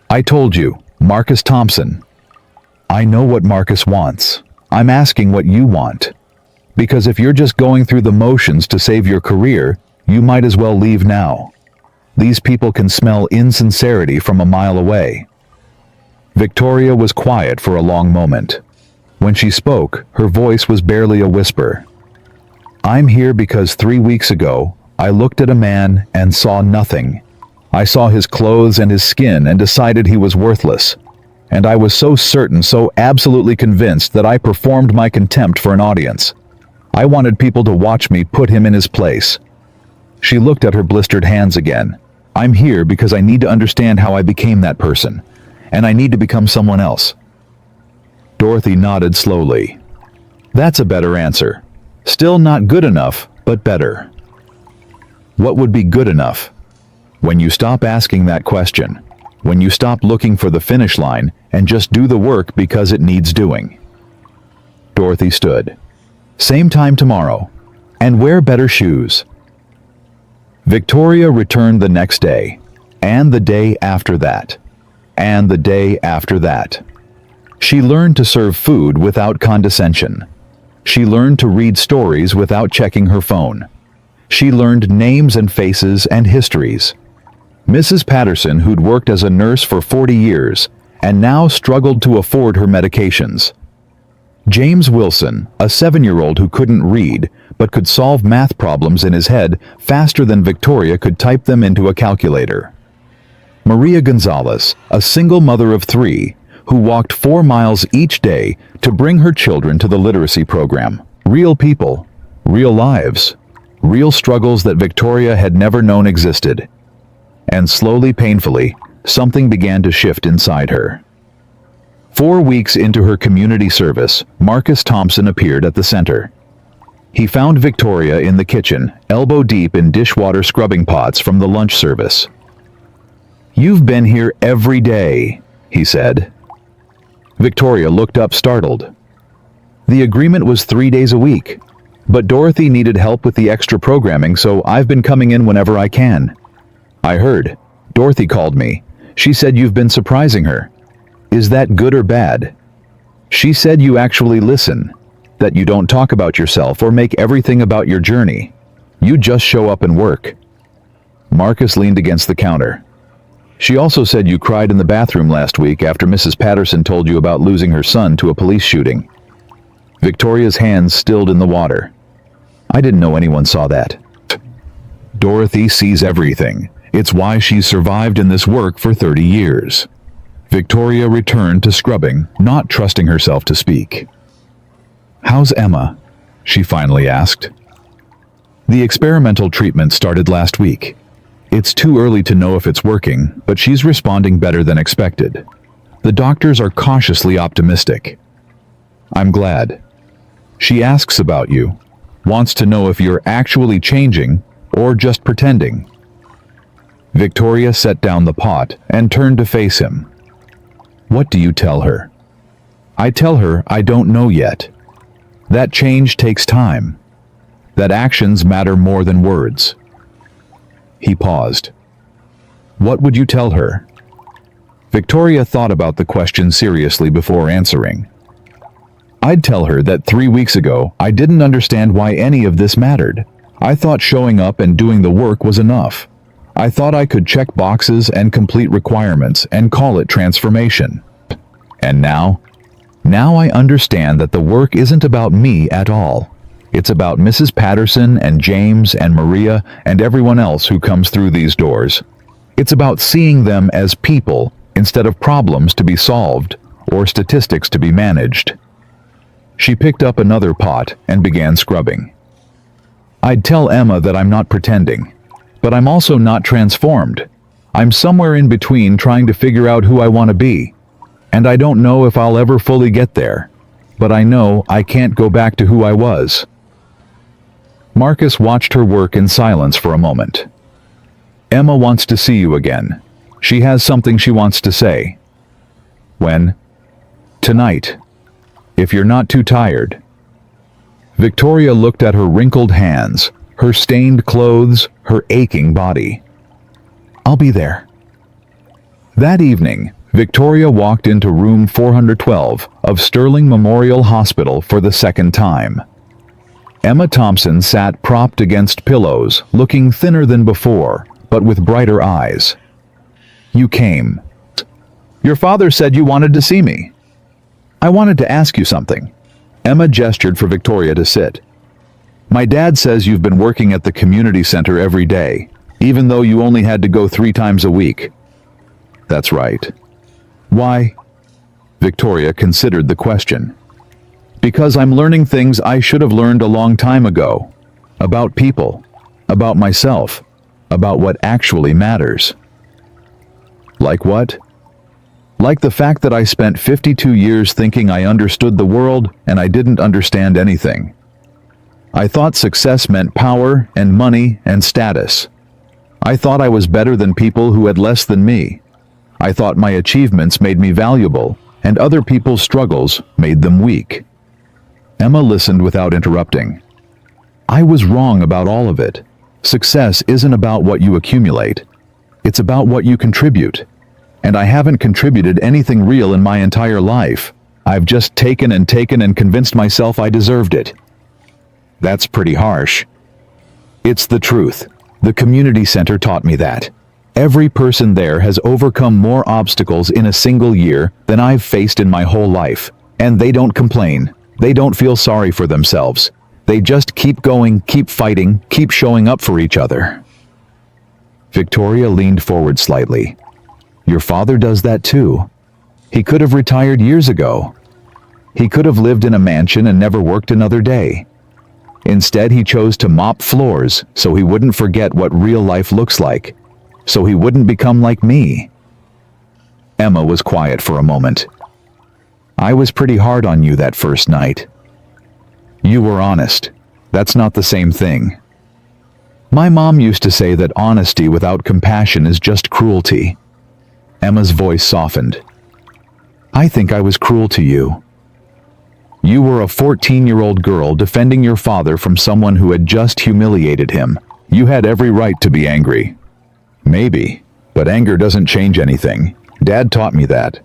"I told you, Marcus Thompson." "I know what Marcus wants. I'm asking what you want. Because if you're just going through the motions to save your career, you might as well leave now. These people can smell insincerity from a mile away." Victoria was quiet for a long moment. When she spoke, her voice was barely a whisper. "I'm here because 3 weeks ago, I looked at a man and saw nothing. I saw his clothes and his skin and decided he was worthless. And I was so certain, so absolutely convinced that I performed my contempt for an audience. I wanted people to watch me put him in his place." She looked at her blistered hands again. "I'm here because I need to understand how I became that person, and I need to become someone else." Dorothy nodded slowly. "That's a better answer. Still not good enough, but better." What would be good enough? When you stop asking that question, when you stop looking for the finish line and just do the work because it needs doing. Dorothy stood. "Same time tomorrow. And wear better shoes." Victoria returned the next day, and the day after that, and the day after that. She learned to serve food without condescension. She learned to read stories without checking her phone. She learned names and faces and histories. Mrs. Patterson, who'd worked as a nurse for 40 years and now struggled to afford her medications. James Wilson, a 7-year-old who couldn't read, but could solve math problems in his head faster than Victoria could type them into a calculator. Maria Gonzalez, a single mother of 3, who walked 4 miles each day to bring her children to the literacy program. Real people, real lives, real struggles that Victoria had never known existed. And slowly, painfully, something began to shift inside her. 4 weeks into her community service, Marcus Thompson appeared at the center. He found Victoria in the kitchen, elbow deep in dishwater scrubbing pots from the lunch service. "You've been here every day," he said. Victoria looked up startled. "The agreement was 3 days a week, but Dorothy needed help with the extra programming, so I've been coming in whenever I can. I heard. Dorothy called me. She said you've been surprising her. Is that good or bad? She said you actually listen, that you don't talk about yourself or make everything about your journey. You just show up and work." Marcus leaned against the counter. "She also said you cried in the bathroom last week after Mrs. Patterson told you about losing her son to a police shooting." Victoria's hands stilled in the water. "I didn't know anyone saw that." "Dorothy sees everything. It's why she's survived in this work for 30 years. Victoria returned to scrubbing, not trusting herself to speak. "How's Emma?" she finally asked. "The experimental treatment started last week. It's too early to know if it's working, but she's responding better than expected. The doctors are cautiously optimistic." "I'm glad. She asks about you, wants to know if you're actually changing or just pretending." Victoria set down the pot and turned to face him. "What do you tell her?" "I tell her I don't know yet. That change takes time. That actions matter more than words." He paused. "What would you tell her?" Victoria thought about the question seriously before answering. "I'd tell her that 3 weeks ago I didn't understand why any of this mattered. I thought showing up and doing the work was enough. I thought I could check boxes and complete requirements and call it transformation. And now I understand that the work isn't about me at all. It's about Mrs. Patterson and James and Maria and everyone else who comes through these doors. It's about seeing them as people instead of problems to be solved or statistics to be managed." She picked up another pot and began scrubbing. "I'd tell Emma that I'm not pretending, but I'm also not transformed. I'm somewhere in between trying to figure out who I want to be. And I don't know if I'll ever fully get there, but I know I can't go back to who I was." Marcus watched her work in silence for a moment. "Emma wants to see you again. She has something she wants to say." "When?" "Tonight. If you're not too tired." Victoria looked at her wrinkled hands, her stained clothes, her aching body. "I'll be there." That evening, Victoria walked into room 412 of Sterling Memorial Hospital for the second time. Emma Thompson sat propped against pillows, looking thinner than before, but with brighter eyes. "You came. Your father said you wanted to see me. I wanted to ask you something." Emma gestured for Victoria to sit. "My dad says you've been working at the community center every day, even though you only had to go 3 times a week." "That's right." "Why?" Victoria considered the question. "Because I'm learning things I should have learned a long time ago. About people, about myself, about what actually matters." "Like what?" "Like the fact that I spent 52 years thinking I understood the world and I didn't understand anything. I thought success meant power and money and status. I thought I was better than people who had less than me. I thought my achievements made me valuable, and other people's struggles made them weak." Emma listened without interrupting. "I was wrong about all of it. Success isn't about what you accumulate. It's about what you contribute. And I haven't contributed anything real in my entire life. I've just taken and convinced myself I deserved it." "That's pretty harsh." "It's the truth. The community center taught me that. Every person there has overcome more obstacles in a single year than I've faced in my whole life. And they don't complain. They don't feel sorry for themselves. They just keep going, keep fighting, keep showing up for each other. Victoria leaned forward slightly. Your father does that too. He could have retired years ago. He could have lived in a mansion and never worked another day. Instead, he chose to mop floors so he wouldn't forget what real life looks like, so he wouldn't become like me. Emma was quiet for a moment. I was pretty hard on you that first night. You were honest. That's not the same thing. My mom used to say that honesty without compassion is just cruelty. Emma's voice softened. I think I was cruel to you. You were a 14-year-old girl defending your father from someone who had just humiliated him. You had every right to be angry. Maybe, but anger doesn't change anything. Dad taught me that.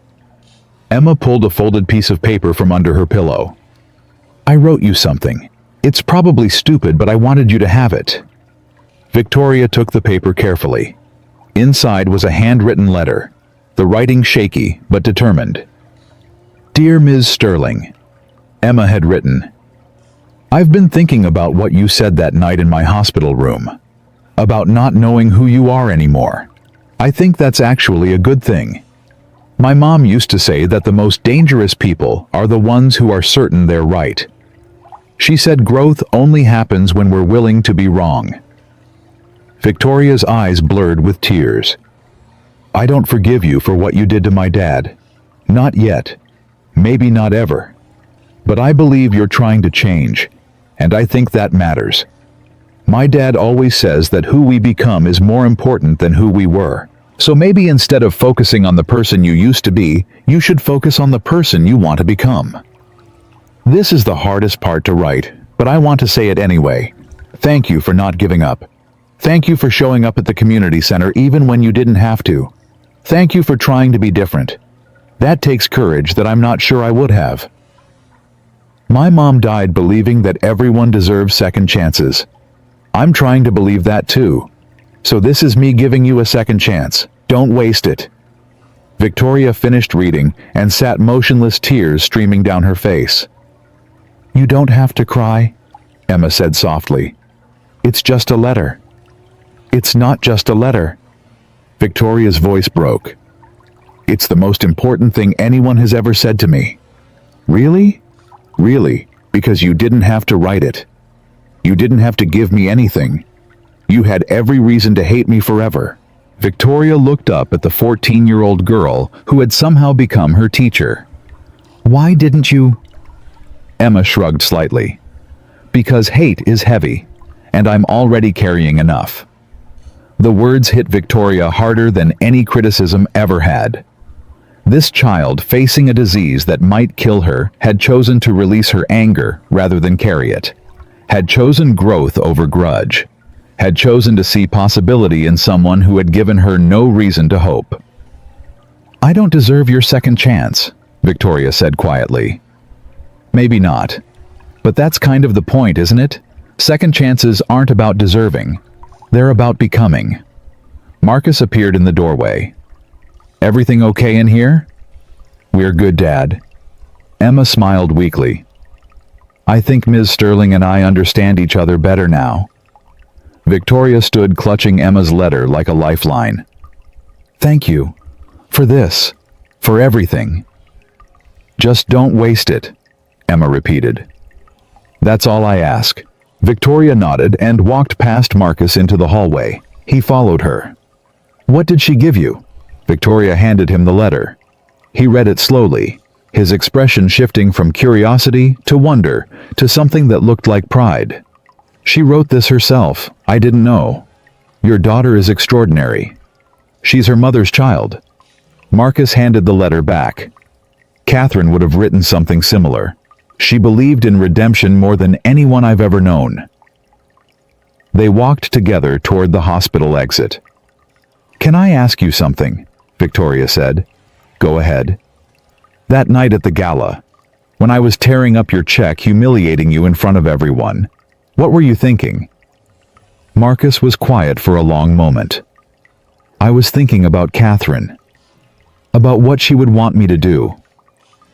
Emma pulled a folded piece of paper from under her pillow. I wrote you something. It's probably stupid, but I wanted you to have it. Victoria took the paper carefully. Inside was a handwritten letter, the writing shaky but determined. Dear Ms. Sterling, Emma had written, I've been thinking about what you said that night in my hospital room, about not knowing who you are anymore. I think that's actually a good thing. My mom used to say that the most dangerous people are the ones who are certain they're right. She said growth only happens when we're willing to be wrong. Victoria's eyes blurred with tears. I don't forgive you for what you did to my dad. Not yet. Maybe not ever. But I believe you're trying to change, and I think that matters. My dad always says that who we become is more important than who we were. So maybe instead of focusing on the person you used to be, you should focus on the person you want to become. This is the hardest part to write, but I want to say it anyway. Thank you for not giving up. Thank you for showing up at the community center even when you didn't have to. Thank you for trying to be different. That takes courage that I'm not sure I would have. My mom died believing that everyone deserves second chances. I'm trying to believe that too. So this is me giving you a second chance. Don't waste it. Victoria finished reading and sat motionless, tears streaming down her face. You don't have to cry, Emma said softly. It's just a letter. It's not just a letter. Victoria's voice broke. It's the most important thing anyone has ever said to me. Really? Really, because you didn't have to write it. You didn't have to give me anything. You had every reason to hate me forever. Victoria looked up at the 14-year-old girl who had somehow become her teacher. Why didn't you? Emma shrugged slightly. Because hate is heavy, and I'm already carrying enough. The words hit Victoria harder than any criticism ever had. This child, facing a disease that might kill her, had chosen to release her anger rather than carry it. Had chosen growth over grudge. Had chosen to see possibility in someone who had given her no reason to hope. I don't deserve your second chance, Victoria said quietly. Maybe not. But that's kind of the point, isn't it? Second chances aren't about deserving. They're about becoming. Marcus appeared in the doorway. Everything okay in here? We're good, Dad. Emma smiled weakly. I think Ms. Sterling and I understand each other better now. Victoria stood clutching Emma's letter like a lifeline. Thank you. For this. For everything. Just don't waste it, Emma repeated. That's all I ask. Victoria nodded and walked past Marcus into the hallway. He followed her. What did she give you? Victoria handed him the letter. He read it slowly, his expression shifting from curiosity to wonder to something that looked like pride. She wrote this herself. I didn't know. Your daughter is extraordinary. She's her mother's child. Marcus handed the letter back. Catherine would have written something similar. She believed in redemption more than anyone I've ever known. They walked together toward the hospital exit. Can I ask you something? Victoria said. Go ahead. That night at the gala, when I was tearing up your check, humiliating you in front of everyone, what were you thinking? Marcus was quiet for a long moment. I was thinking about Catherine. About what she would want me to do.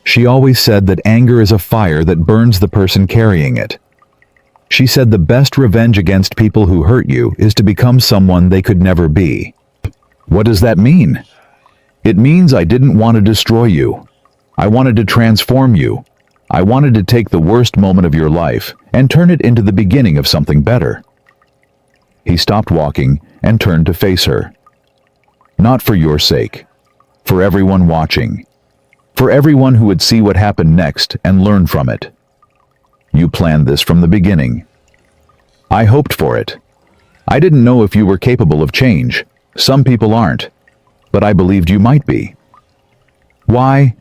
She always said that anger is a fire that burns the person carrying it. She said the best revenge against people who hurt you is to become someone they could never be. What does that mean? It means I didn't want to destroy you. I wanted to transform you. I wanted to take the worst moment of your life and turn it into the beginning of something better. He stopped walking and turned to face her. Not for your sake. For everyone watching. For everyone who would see what happened next and learn from it. You planned this from the beginning. I hoped for it. I didn't know if you were capable of change. Some people aren't. But I believed you might be. Why?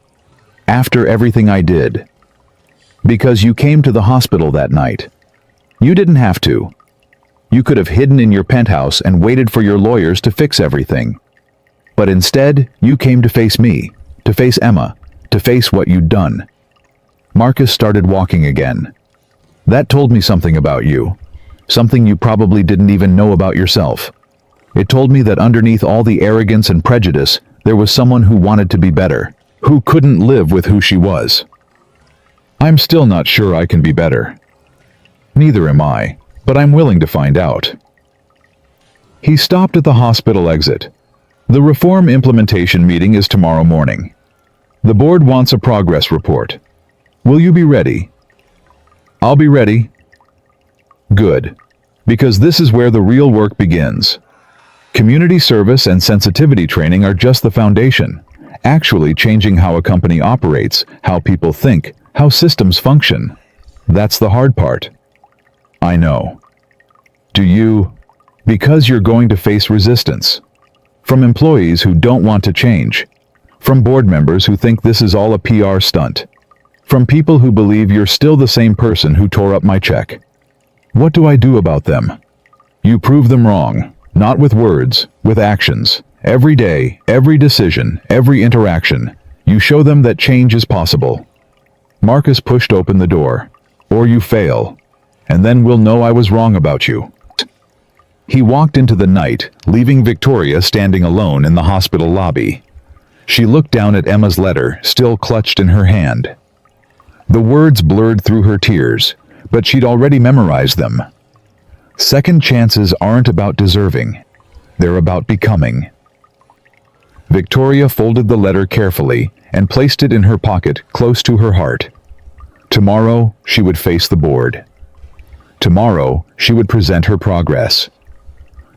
After everything I did. Because you came to the hospital that night. You didn't have to. You could have hidden in your penthouse and waited for your lawyers to fix everything. But instead, you came to face me, to face Emma, to face what you'd done. Marcus started walking again. That told me something about you. Something you probably didn't even know about yourself. It told me that underneath all the arrogance and prejudice, there was someone who wanted to be better, who couldn't live with who she was. I'm still not sure I can be better. Neither am I, but I'm willing to find out. He stopped at the hospital exit. The reform implementation meeting is tomorrow morning. The board wants a progress report. Will you be ready? I'll be ready. Good. Because this is where the real work begins. Community service and sensitivity training are just the foundation, actually changing how a company operates, how people think, how systems function. That's the hard part. I know. Do you? Because you're going to face resistance. From employees who don't want to change. From board members who think this is all a PR stunt. From people who believe you're still the same person who tore up my check. What do I do about them? You prove them wrong, not with words, with actions. Every day, every decision, every interaction, you show them that change is possible. Marcus pushed open the door. Or you fail, and then we'll know I was wrong about you. He walked into the night, leaving Victoria standing alone in the hospital lobby. She looked down at Emma's letter, still clutched in her hand. The words blurred through her tears, but she'd already memorized them. Second chances aren't about deserving. They're about becoming. Victoria folded the letter carefully and placed it in her pocket close to her heart. Tomorrow, she would face the board. Tomorrow, she would present her progress.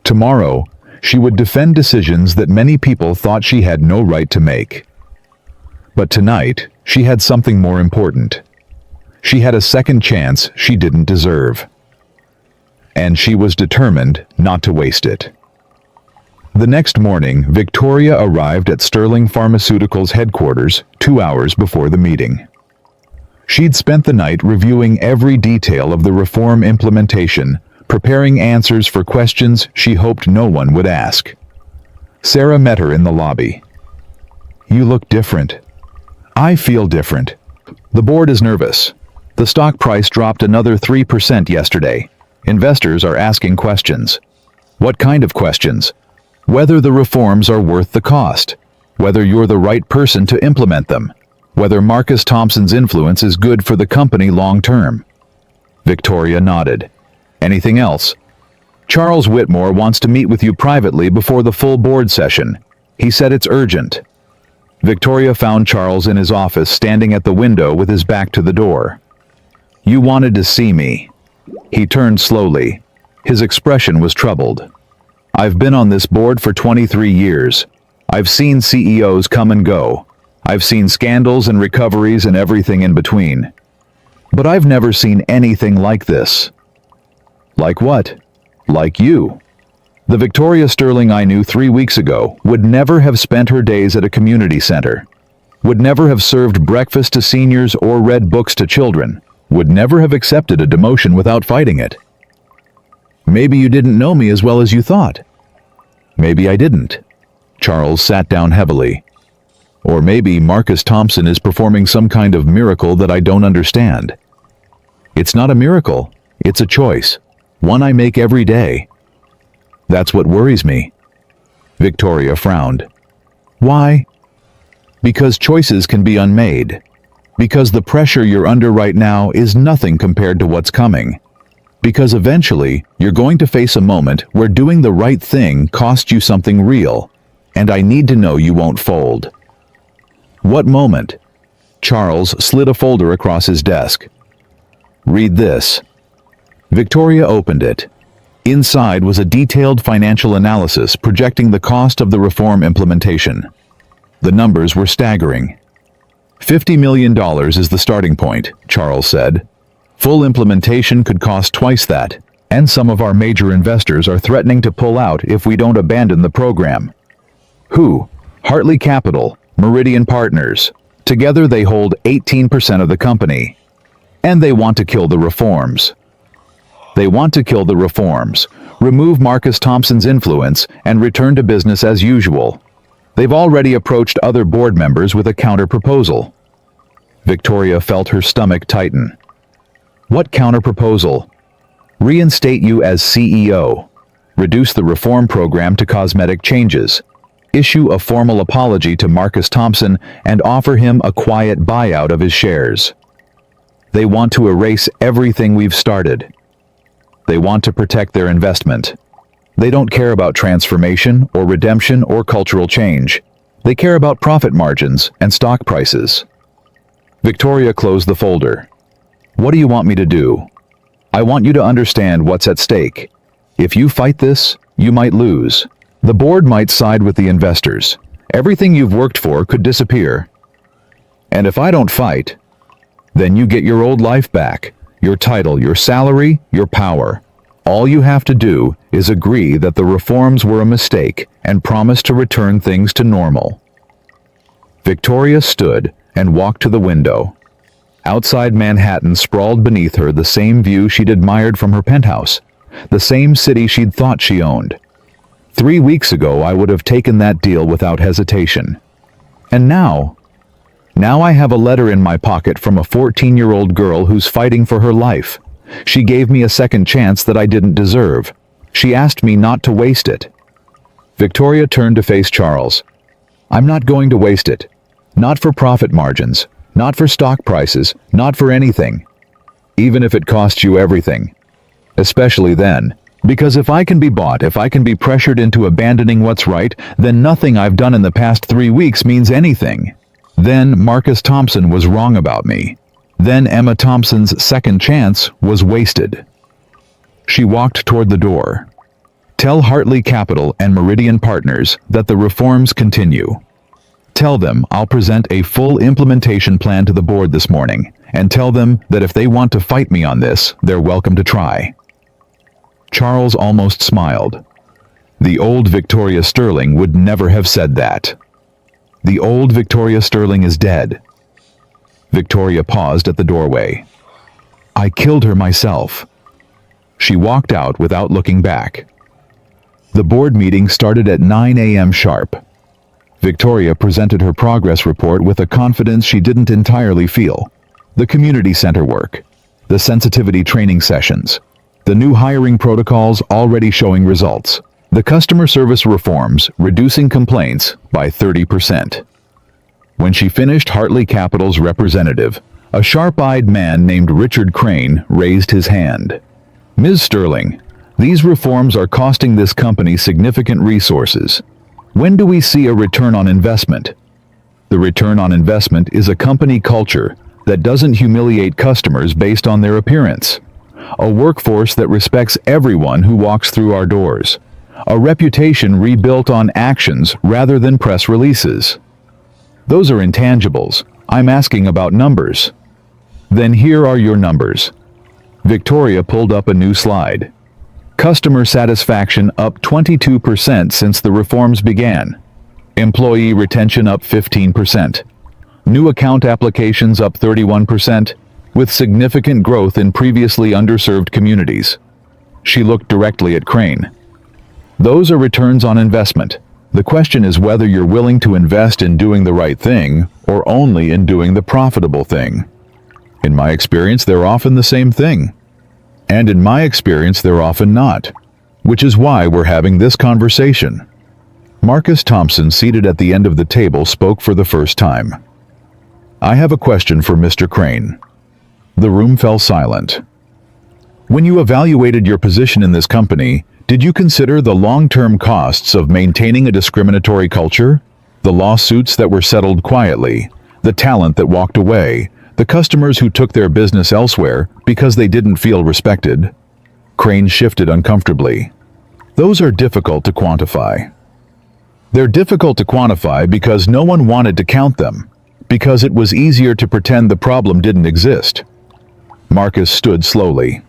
Tomorrow, she would defend decisions that many people thought she had no right to make. But tonight, she had something more important. She had a second chance she didn't deserve. And she was determined not to waste it. The next morning, Victoria arrived at Sterling Pharmaceuticals headquarters 2 hours before the meeting. She'd spent the night reviewing every detail of the reform implementation, preparing answers for questions she hoped no one would ask. Sarah met her in the lobby. You look different. I feel different. The board is nervous. The stock price dropped another 3% yesterday. Investors are asking questions. What kind of questions? Whether the reforms are worth the cost. Whether you're the right person to implement them. Whether Marcus Thompson's influence is good for the company long term. Victoria nodded. Anything else? Charles Whitmore wants to meet with you privately before the full board session. He said it's urgent. Victoria found Charles in his office standing at the window with his back to the door. You wanted to see me. He turned slowly. His expression was troubled. I've been on this board for 23 years. I've seen CEOs come and go. I've seen scandals and recoveries and everything in between. But I've never seen anything like this. Like what? Like you. The Victoria Sterling I knew 3 weeks ago would never have spent her days at a community center. Would never have served breakfast to seniors or read books to children. Would never have accepted a demotion without fighting it. Maybe you didn't know me as well as you thought. Maybe I didn't. Charles sat down heavily. Or maybe Marcus Thompson is performing some kind of miracle that I don't understand. It's not a miracle, it's a choice. One I make every day. That's what worries me. Victoria frowned. Why? Because choices can be unmade. Because the pressure you're under right now is nothing compared to what's coming. Because eventually, you're going to face a moment where doing the right thing costs you something real, and I need to know you won't fold. What moment? Charles slid a folder across his desk. Read this. Victoria opened it. Inside was a detailed financial analysis projecting the cost of the reform implementation. The numbers were staggering. $50 million is the starting point, Charles said. Full implementation could cost twice that, and some of our major investors are threatening to pull out if we don't abandon the program. Who? Hartley Capital, Meridian Partners. Together they hold 18% of the company. And they want to kill the reforms. They want to kill the reforms, remove Marcus Thompson's influence, and return to business as usual. They've already approached other board members with a counter-proposal. Victoria felt her stomach tighten. What counter-proposal? Reinstate you as CEO. Reduce the reform program to cosmetic changes. Issue a formal apology to Marcus Thompson and offer him a quiet buyout of his shares. They want to erase everything we've started. They want to protect their investment. They don't care about transformation or redemption or cultural change. They care about profit margins and stock prices. Victoria closed the folder. What do you want me to do? I want you to understand what's at stake. If you fight this, you might lose. The board might side with the investors. Everything you've worked for could disappear. And if I don't fight, then you get your old life back, your title, your salary, your power. All you have to do is agree that the reforms were a mistake and promise to return things to normal. Victoria stood and walked to the window. Outside Manhattan sprawled beneath her the same view she'd admired from her penthouse, the same city she'd thought she owned. 3 weeks ago I would have taken that deal without hesitation. And now I have a letter in my pocket from a 14-year-old girl who's fighting for her life. She gave me a second chance that I didn't deserve. She asked me not to waste it. Victoria turned to face Charles. I'm not going to waste it. Not for profit margins, not for stock prices, not for anything. Even if it costs you everything. Especially then. Because if I can be bought, if I can be pressured into abandoning what's right, then nothing I've done in the past 3 weeks means anything. Then Marcus Thompson was wrong about me. Then Emma Thompson's second chance was wasted. She walked toward the door. Tell Hartley Capital and Meridian Partners that the reforms continue. Tell them I'll present a full implementation plan to the board this morning, and tell them that if they want to fight me on this, they're welcome to try. Charles almost smiled. The old Victoria Sterling would never have said that. The old Victoria Sterling is dead. Victoria paused at the doorway. I killed her myself. She walked out without looking back. The board meeting started at 9 a.m. sharp. Victoria presented her progress report with a confidence she didn't entirely feel. The community center work, the sensitivity training sessions, the new hiring protocols already showing results, the customer service reforms reducing complaints by 30%. When she finished, Hartley Capital's representative, a sharp-eyed man named Richard Crane, raised his hand. Ms. Sterling, these reforms are costing this company significant resources. When do we see a return on investment? The return on investment is a company culture that doesn't humiliate customers based on their appearance. A workforce that respects everyone who walks through our doors. A reputation rebuilt on actions rather than press releases. Those are intangibles. I'm asking about numbers. Then here are your numbers. Victoria pulled up a new slide. Customer satisfaction up 22% since the reforms began. Employee retention up 15%. New account applications up 31%, with significant growth in previously underserved communities. She looked directly at Crane. Those are returns on investment. The question is whether you're willing to invest in doing the right thing or only in doing the profitable thing. In my experience, they're often the same thing. And in my experience, they're often not. Which is why we're having this conversation. Marcus Thompson, seated at the end of the table, spoke for the first time. I have a question for Mr. Crane. The room fell silent. When you evaluated your position in this company, did you consider the long-term costs of maintaining a discriminatory culture? The lawsuits that were settled quietly, the talent that walked away, the customers who took their business elsewhere because they didn't feel respected? Crane shifted uncomfortably. Those are difficult to quantify. They're difficult to quantify because no one wanted to count them, because it was easier to pretend the problem didn't exist. Marcus stood slowly.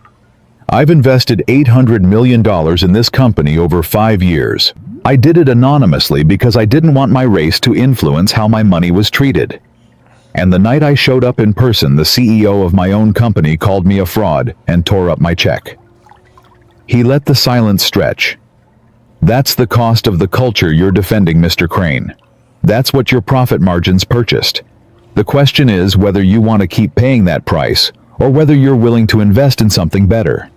I've invested $800 million in this company over 5 years. I did it anonymously because I didn't want my race to influence how my money was treated. And the night I showed up in person, the CEO of my own company called me a fraud and tore up my check. He let the silence stretch. That's the cost of the culture you're defending, Mr. Crane. That's what your profit margins purchased. The question is whether you want to keep paying that price or whether you're willing to invest in something better.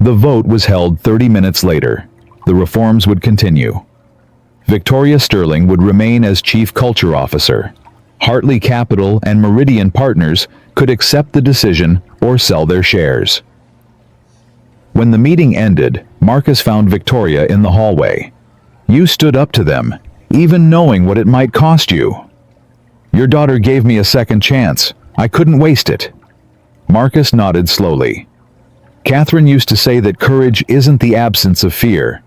The vote was held 30 minutes later. The reforms would continue. Victoria Sterling would remain as Chief Culture Officer. Hartley Capital and Meridian Partners could accept the decision or sell their shares. When the meeting ended, Marcus found Victoria in the hallway. You stood up to them, even knowing what it might cost you. Your daughter gave me a second chance. I couldn't waste it. Marcus nodded slowly. Catherine used to say that courage isn't the absence of fear.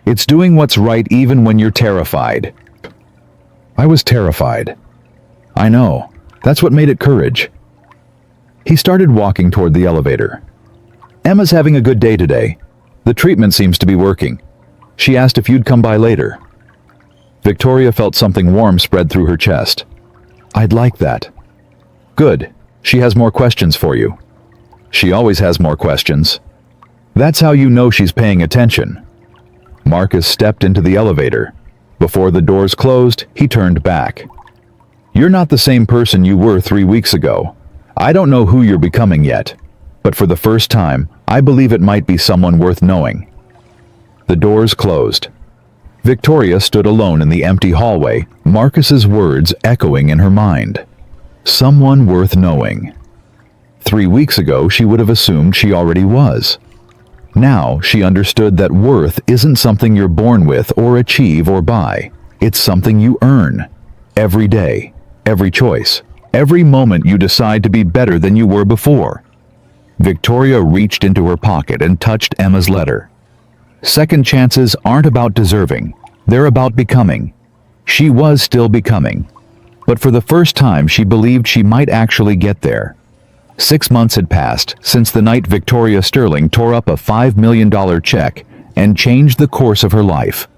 It's doing what's right even when you're terrified. I was terrified. I know. That's what made it courage. He started walking toward the elevator. Emma's having a good day today. The treatment seems to be working. She asked if you'd come by later. Victoria felt something warm spread through her chest. I'd like that. Good. She has more questions for you. She always has more questions. That's how you know she's paying attention. Marcus stepped into the elevator. Before the doors closed, he turned back. You're not the same person you were 3 weeks ago. I don't know who you're becoming yet, but for the first time, I believe it might be someone worth knowing. The doors closed. Victoria stood alone in the empty hallway, Marcus's words echoing in her mind. Someone worth knowing. 3 weeks ago, she would have assumed she already was. Now, she understood that worth isn't something you're born with or achieve or buy. It's something you earn. Every day, every choice, every moment you decide to be better than you were before. Victoria reached into her pocket and touched Emma's letter. Second chances aren't about deserving. They're about becoming. She was still becoming. But for the first time, she believed she might actually get there. 6 months had passed since the night Victoria Sterling tore up a $5 million check and changed the course of her life.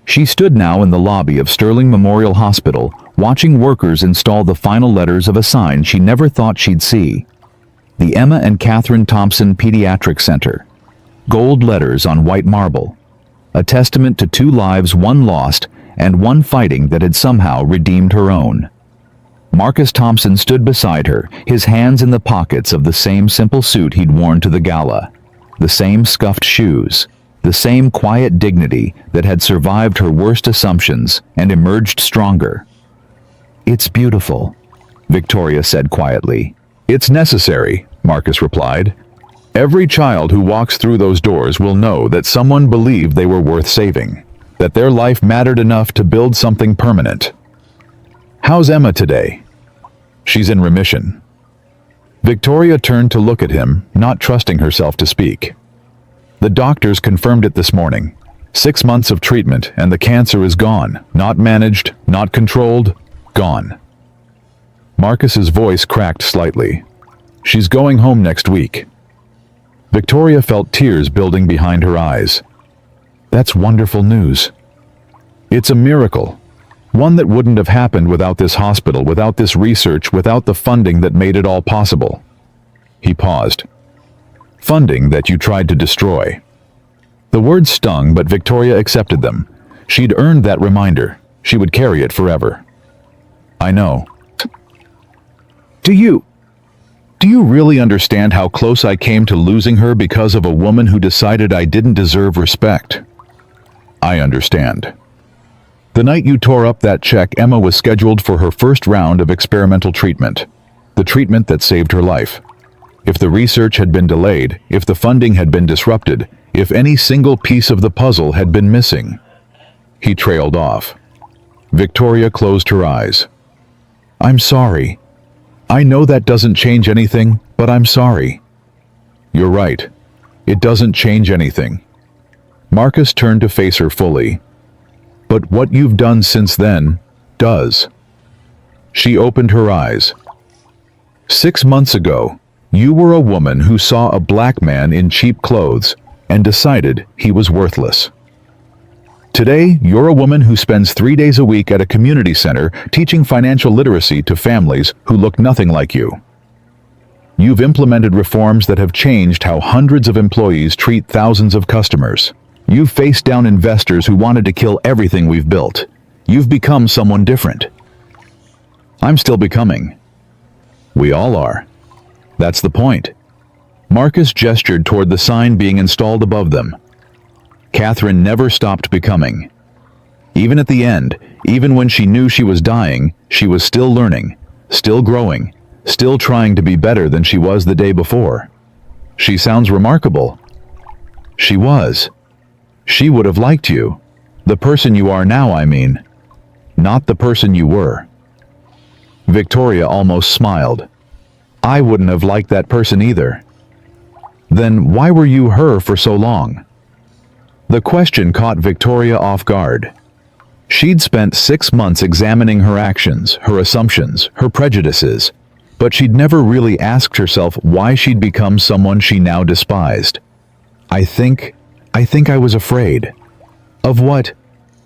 She stood now in the lobby of Sterling Memorial Hospital, watching workers install the final letters of a sign she never thought she'd see. The Emma and Catherine Thompson Pediatric Center. Gold letters on white marble. A testament to 2 lives, one lost and one fighting, that had somehow redeemed her own. Marcus Thompson stood beside her, his hands in the pockets of the same simple suit he'd worn to the gala, the same scuffed shoes, the same quiet dignity that had survived her worst assumptions and emerged stronger. It's beautiful, Victoria said quietly. It's necessary, Marcus replied. Every child who walks through those doors will know that someone believed they were worth saving, that their life mattered enough to build something permanent. How's Emma today? She's in remission. Victoria turned to look at him, not trusting herself to speak. The doctors confirmed it this morning. 6 months of treatment and the cancer is gone. Not managed, not controlled, gone. Marcus's voice cracked slightly. She's going home next week. Victoria felt tears building behind her eyes. That's wonderful news. It's a miracle. One that wouldn't have happened without this hospital, without this research, without the funding that made it all possible. He paused. Funding that you tried to destroy. The words stung, but Victoria accepted them. She'd earned that reminder. She would carry it forever. I know. Do you really understand how close I came to losing her because of a woman who decided I didn't deserve respect? I understand. The night you tore up that check, Emma was scheduled for her first round of experimental treatment. The treatment that saved her life. If the research had been delayed, if the funding had been disrupted, if any single piece of the puzzle had been missing. He trailed off. Victoria closed her eyes. "I'm sorry. I know that doesn't change anything, but I'm sorry." "You're right. It doesn't change anything." Marcus turned to face her fully. "But what you've done since then does." She opened her eyes. 6 months ago, you were a woman who saw a black man in cheap clothes and decided he was worthless. Today, you're a woman who spends 3 days a week at a community center teaching financial literacy to families who look nothing like you. You've implemented reforms that have changed how hundreds of employees treat thousands of customers. You've faced down investors who wanted to kill everything we've built. You've become someone different. I'm still becoming. We all are. That's the point. Marcus gestured toward the sign being installed above them. Catherine never stopped becoming. Even at the end, even when she knew she was dying, she was still learning, still growing, still trying to be better than she was the day before. She sounds remarkable. She was. She would have liked you. The person you are now, I mean. Not the person you were. Victoria almost smiled. I wouldn't have liked that person either. Then why were you her for so long? The question caught Victoria off guard. She'd spent 6 months examining her actions, her assumptions, her prejudices, but she'd never really asked herself why she'd become someone she now despised. I think I was afraid. Of what?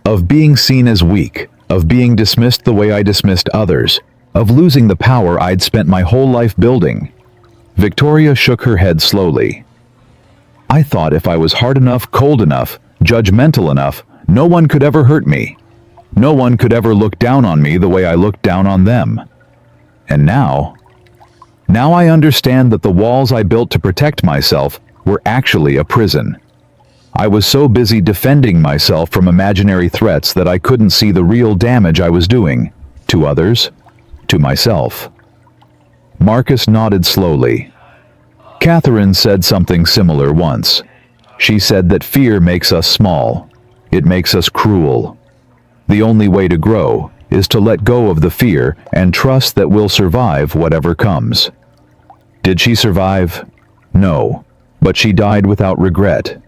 Of being seen as weak, of being dismissed the way I dismissed others, of losing the power I'd spent my whole life building. Victoria shook her head slowly. I thought if I was hard enough, cold enough, judgmental enough, no one could ever hurt me. No one could ever look down on me the way I looked down on them. And now I understand that the walls I built to protect myself were actually a prison. I was so busy defending myself from imaginary threats that I couldn't see the real damage I was doing, to others, to myself. Marcus nodded slowly. Catherine said something similar once. She said that fear makes us small. It makes us cruel. The only way to grow is to let go of the fear and trust that we'll survive whatever comes. Did she survive? No, but she died without regret.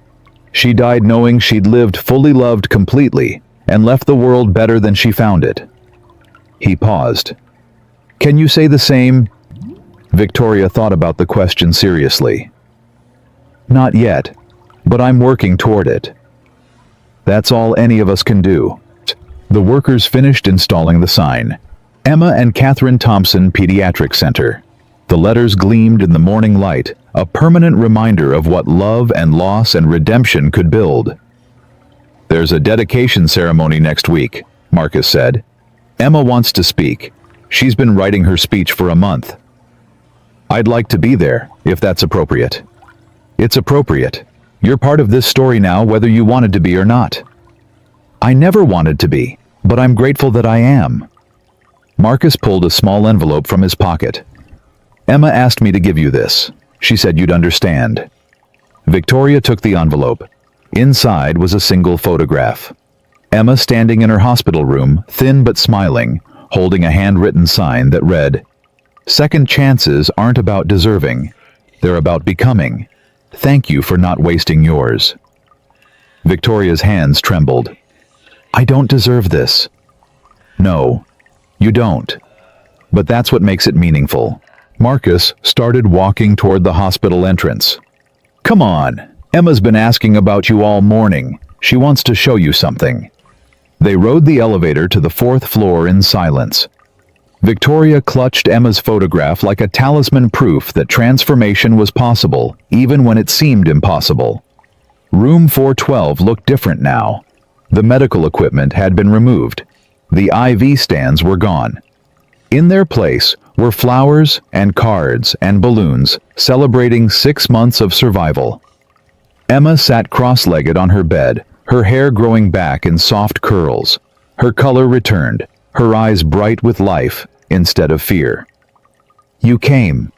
She died knowing she'd lived fully loved completely and left the world better than she found it. He paused. Can you say the same? Victoria thought about the question seriously. Not yet, but I'm working toward it. That's all any of us can do. The workers finished installing the sign. Emma and Catherine Thompson Pediatric Center. The letters gleamed in the morning light, a permanent reminder of what love and loss and redemption could build. There's a dedication ceremony next week, Marcus said. Emma wants to speak. She's been writing her speech for a month. I'd like to be there, if that's appropriate. It's appropriate. You're part of this story now, whether you wanted to be or not. I never wanted to be, but I'm grateful that I am. Marcus pulled a small envelope from his pocket. Emma asked me to give you this. She said you'd understand. Victoria took the envelope. Inside was a single photograph. Emma standing in her hospital room, thin but smiling, holding a handwritten sign that read, Second chances aren't about deserving. They're about becoming. Thank you for not wasting yours. Victoria's hands trembled. I don't deserve this. No, you don't. But that's what makes it meaningful. Marcus started walking toward the hospital entrance. Come on, Emma's been asking about you all morning. She wants to show you something. They rode the elevator to the 4th floor in silence. Victoria clutched Emma's photograph like a talisman proof that transformation was possible, even when it seemed impossible. Room 412 looked different now. The medical equipment had been removed. The IV stands were gone. In their place were flowers and cards and balloons celebrating 6 months of survival. Emma sat cross-legged on her bed, her hair growing back in soft curls. Her color returned, her eyes bright with life instead of fear. You came.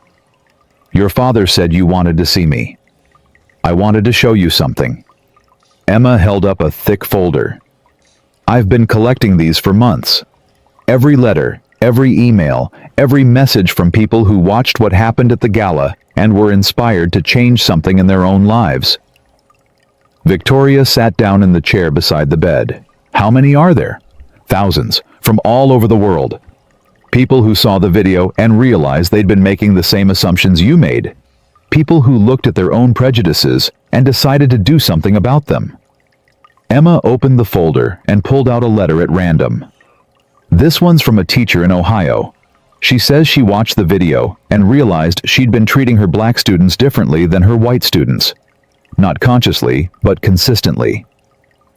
Your father said you wanted to see me. I wanted to show you something. Emma held up a thick folder. I've been collecting these for months. Every letter, every email, every message from people who watched what happened at the gala and were inspired to change something in their own lives. Victoria sat down in the chair beside the bed. How many are there? Thousands, from all over the world. People who saw the video and realized they'd been making the same assumptions you made. People who looked at their own prejudices and decided to do something about them. Emma opened the folder and pulled out a letter at random. This one's from a teacher in Ohio. She says she watched the video and realized she'd been treating her black students differently than her white students. Not consciously, but consistently.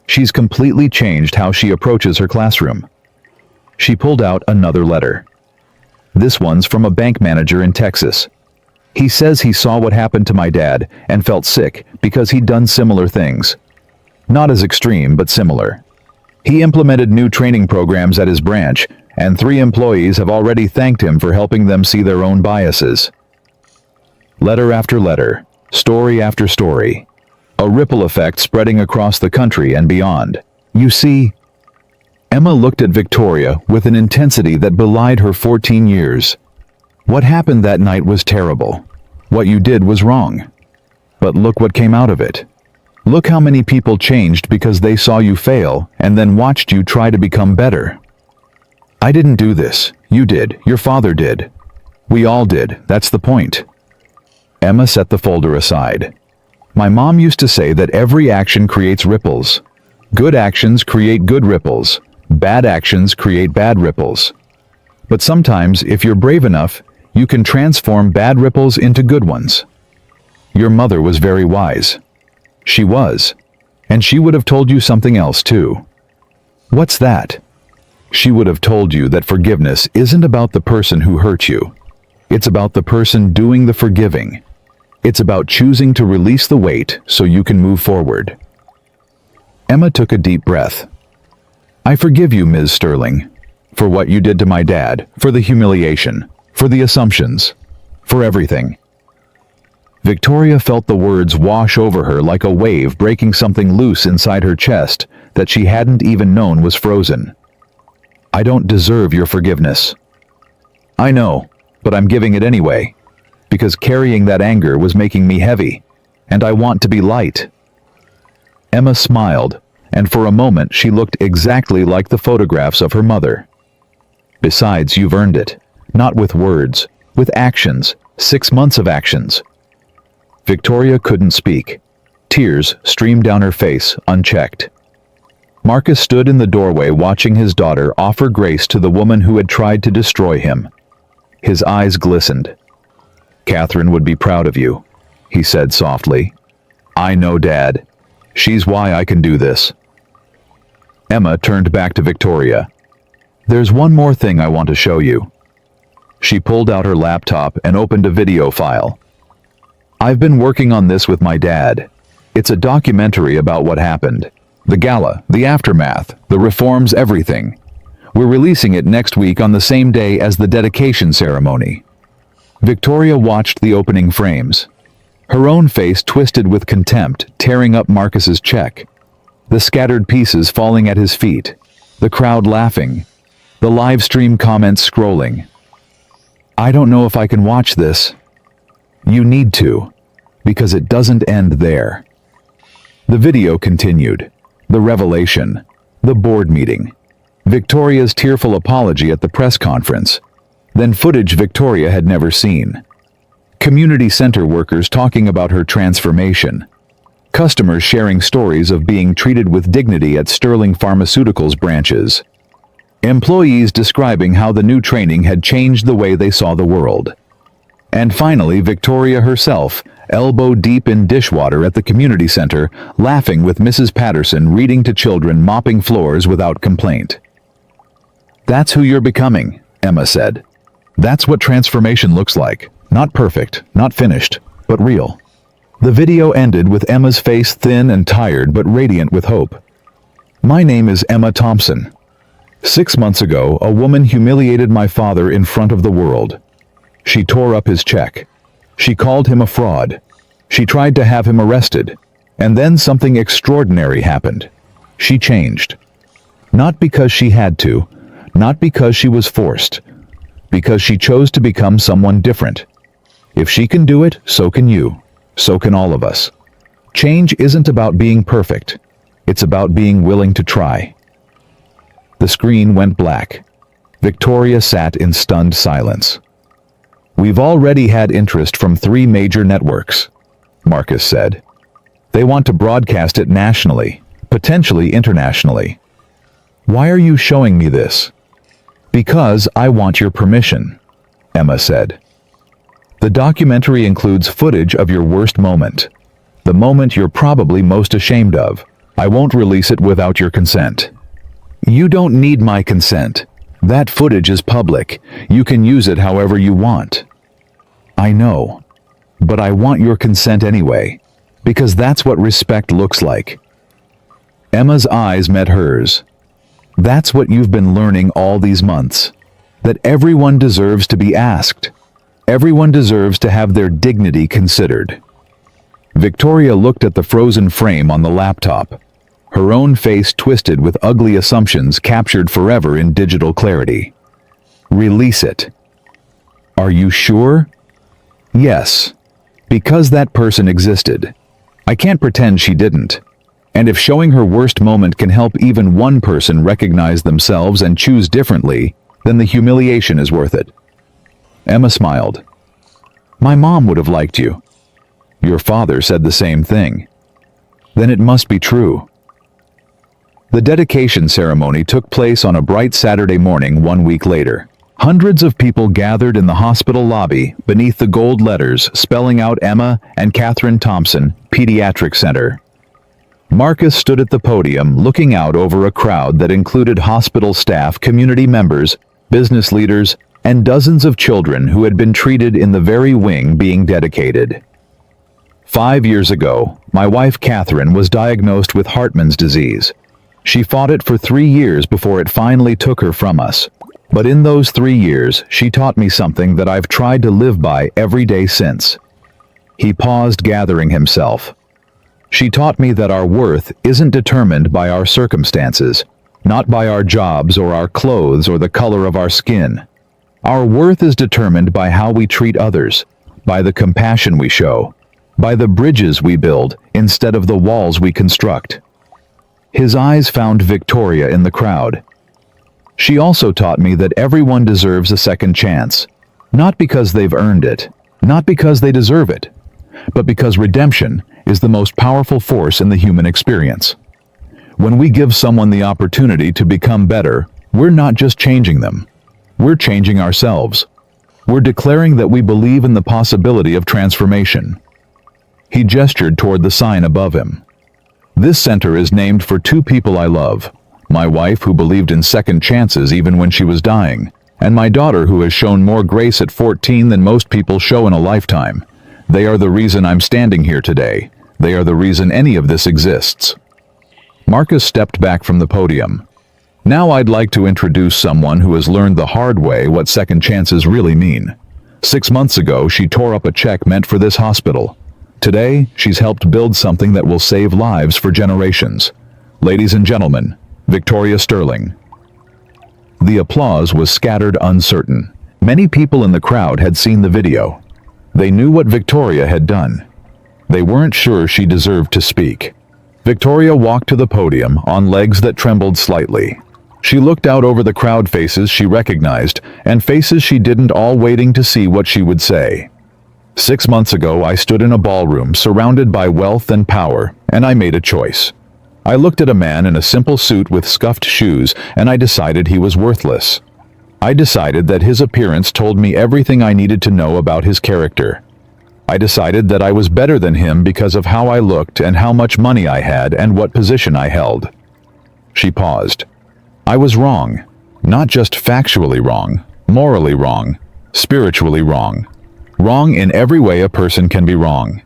She's completely changed how she approaches her classroom. She pulled out another letter. This one's from a bank manager in Texas. He says he saw what happened to my dad and felt sick because he'd done similar things. Not as extreme, but similar. He implemented new training programs at his branch, and 3 employees have already thanked him for helping them see their own biases. Letter after letter, story after story. A ripple effect spreading across the country and beyond. You see, Emma looked at Victoria with an intensity that belied her 14 years. What happened that night was terrible. What you did was wrong. But look what came out of it. Look how many people changed because they saw you fail and then watched you try to become better. I didn't do this. You did. Your father did. We all did. That's the point. Emma set the folder aside. My mom used to say that every action creates ripples. Good actions create good ripples. Bad actions create bad ripples. But sometimes, if you're brave enough, you can transform bad ripples into good ones. Your mother was very wise. She was. And she would have told you something else too. What's that? She would have told you that forgiveness isn't about the person who hurt you. It's about the person doing the forgiving. It's about choosing to release the weight so you can move forward. Emma took a deep breath. I forgive you, Ms. Sterling, for what you did to my dad, for the humiliation, for the assumptions, for everything. Victoria felt the words wash over her like a wave breaking something loose inside her chest that she hadn't even known was frozen. I don't deserve your forgiveness. I know, but I'm giving it anyway, because carrying that anger was making me heavy, and I want to be light. Emma smiled, and for a moment she looked exactly like the photographs of her mother. Besides, you've earned it, not with words, with actions, 6 months of actions. Victoria couldn't speak. Tears streamed down her face, unchecked. Marcus stood in the doorway watching his daughter offer grace to the woman who had tried to destroy him. His eyes glistened. Catherine would be proud of you, he said softly. I know, Dad. She's why I can do this. Emma turned back to Victoria. There's one more thing I want to show you. She pulled out her laptop and opened a video file. I've been working on this with my dad. It's a documentary about what happened. The gala, the aftermath, the reforms, everything. We're releasing it next week on the same day as the dedication ceremony. Victoria watched the opening frames. Her own face twisted with contempt, tearing up Marcus's check. The scattered pieces falling at his feet. The crowd laughing. The live stream comments scrolling. I don't know if I can watch this. You need to, because it doesn't end there. The video continued. The revelation. The board meeting. Victoria's tearful apology at the press conference. Then footage Victoria had never seen. Community center workers talking about her transformation. Customers sharing stories of being treated with dignity at Sterling Pharmaceuticals branches. Employees describing how the new training had changed the way they saw the world. And finally, Victoria herself, elbow deep in dishwater at the community center, laughing with Mrs. Patterson reading to children mopping floors without complaint. That's who you're becoming, Emma said. That's what transformation looks like. Not perfect, not finished, but real. The video ended with Emma's face thin and tired but radiant with hope. My name is Emma Thompson. 6 months ago, a woman humiliated my father in front of the world. She tore up his check. She called him a fraud. She tried to have him arrested. And then something extraordinary happened. She changed. Not because she had to, not because she was forced, because she chose to become someone different. If she can do it, so can you. So can all of us. Change isn't about being perfect. It's about being willing to try. The screen went black. Victoria sat in stunned silence. "We've already had interest from 3 major networks," Marcus said. "They want to broadcast it nationally, potentially internationally." "Why are you showing me this?" "Because I want your permission," Emma said. "The documentary includes footage of your worst moment. The moment you're probably most ashamed of. I won't release it without your consent." "You don't need my consent. That footage is public. You can use it however you want." "I know. But I want your consent anyway. Because that's what respect looks like." Emma's eyes met hers. "That's what you've been learning all these months. That everyone deserves to be asked. Everyone deserves to have their dignity considered." Victoria looked at the frozen frame on the laptop. Her own face twisted with ugly assumptions captured forever in digital clarity. "Release it." "Are you sure?" "Yes. Because that person existed. I can't pretend she didn't. And if showing her worst moment can help even one person recognize themselves and choose differently, then the humiliation is worth it." Emma smiled. "My mom would have liked you." "Your father said the same thing." "Then it must be true." The dedication ceremony took place on a bright Saturday morning 1 week later. Hundreds of people gathered in the hospital lobby beneath the gold letters spelling out Emma and Catherine Thompson Pediatric Center. Marcus stood at the podium looking out over a crowd that included hospital staff, community members, business leaders, and dozens of children who had been treated in the very wing being dedicated. 5 years ago, my wife Catherine was diagnosed with Hartman's disease. She fought it for 3 years before it finally took her from us. But in those 3 years, she taught me something that I've tried to live by every day since. He paused, gathering himself. She taught me that our worth isn't determined by our circumstances, not by our jobs or our clothes or the color of our skin. Our worth is determined by how we treat others, by the compassion we show, by the bridges we build instead of the walls we construct. His eyes found Victoria in the crowd. She also taught me that everyone deserves a second chance, not because they've earned it, not because they deserve it, but because redemption is the most powerful force in the human experience. When we give someone the opportunity to become better, we're not just changing them. We're changing ourselves. We're declaring that we believe in the possibility of transformation. He gestured toward the sign above him. This center is named for 2 people I love. My wife, who believed in second chances even when she was dying, and my daughter, who has shown more grace at 14 than most people show in a lifetime. They are the reason I'm standing here today. They are the reason any of this exists. Marcus stepped back from the podium. Now I'd like to introduce someone who has learned the hard way what second chances really mean. 6 months ago, she tore up a check meant for this hospital. Today, she's helped build something that will save lives for generations. Ladies and gentlemen, Victoria Sterling. The applause was scattered, uncertain. Many people in the crowd had seen the video. They knew what Victoria had done. They weren't sure she deserved to speak. Victoria walked to the podium on legs that trembled slightly. She looked out over the crowd, faces she recognized, and faces she didn't, all waiting to see what she would say. 6 months ago, I stood in a ballroom surrounded by wealth and power, and I made a choice. I looked at a man in a simple suit with scuffed shoes, and I decided he was worthless. I decided that his appearance told me everything I needed to know about his character. I decided that I was better than him because of how I looked and how much money I had and what position I held. She paused. I was wrong. Not just factually wrong, morally wrong, spiritually wrong. Wrong in every way a person can be wrong.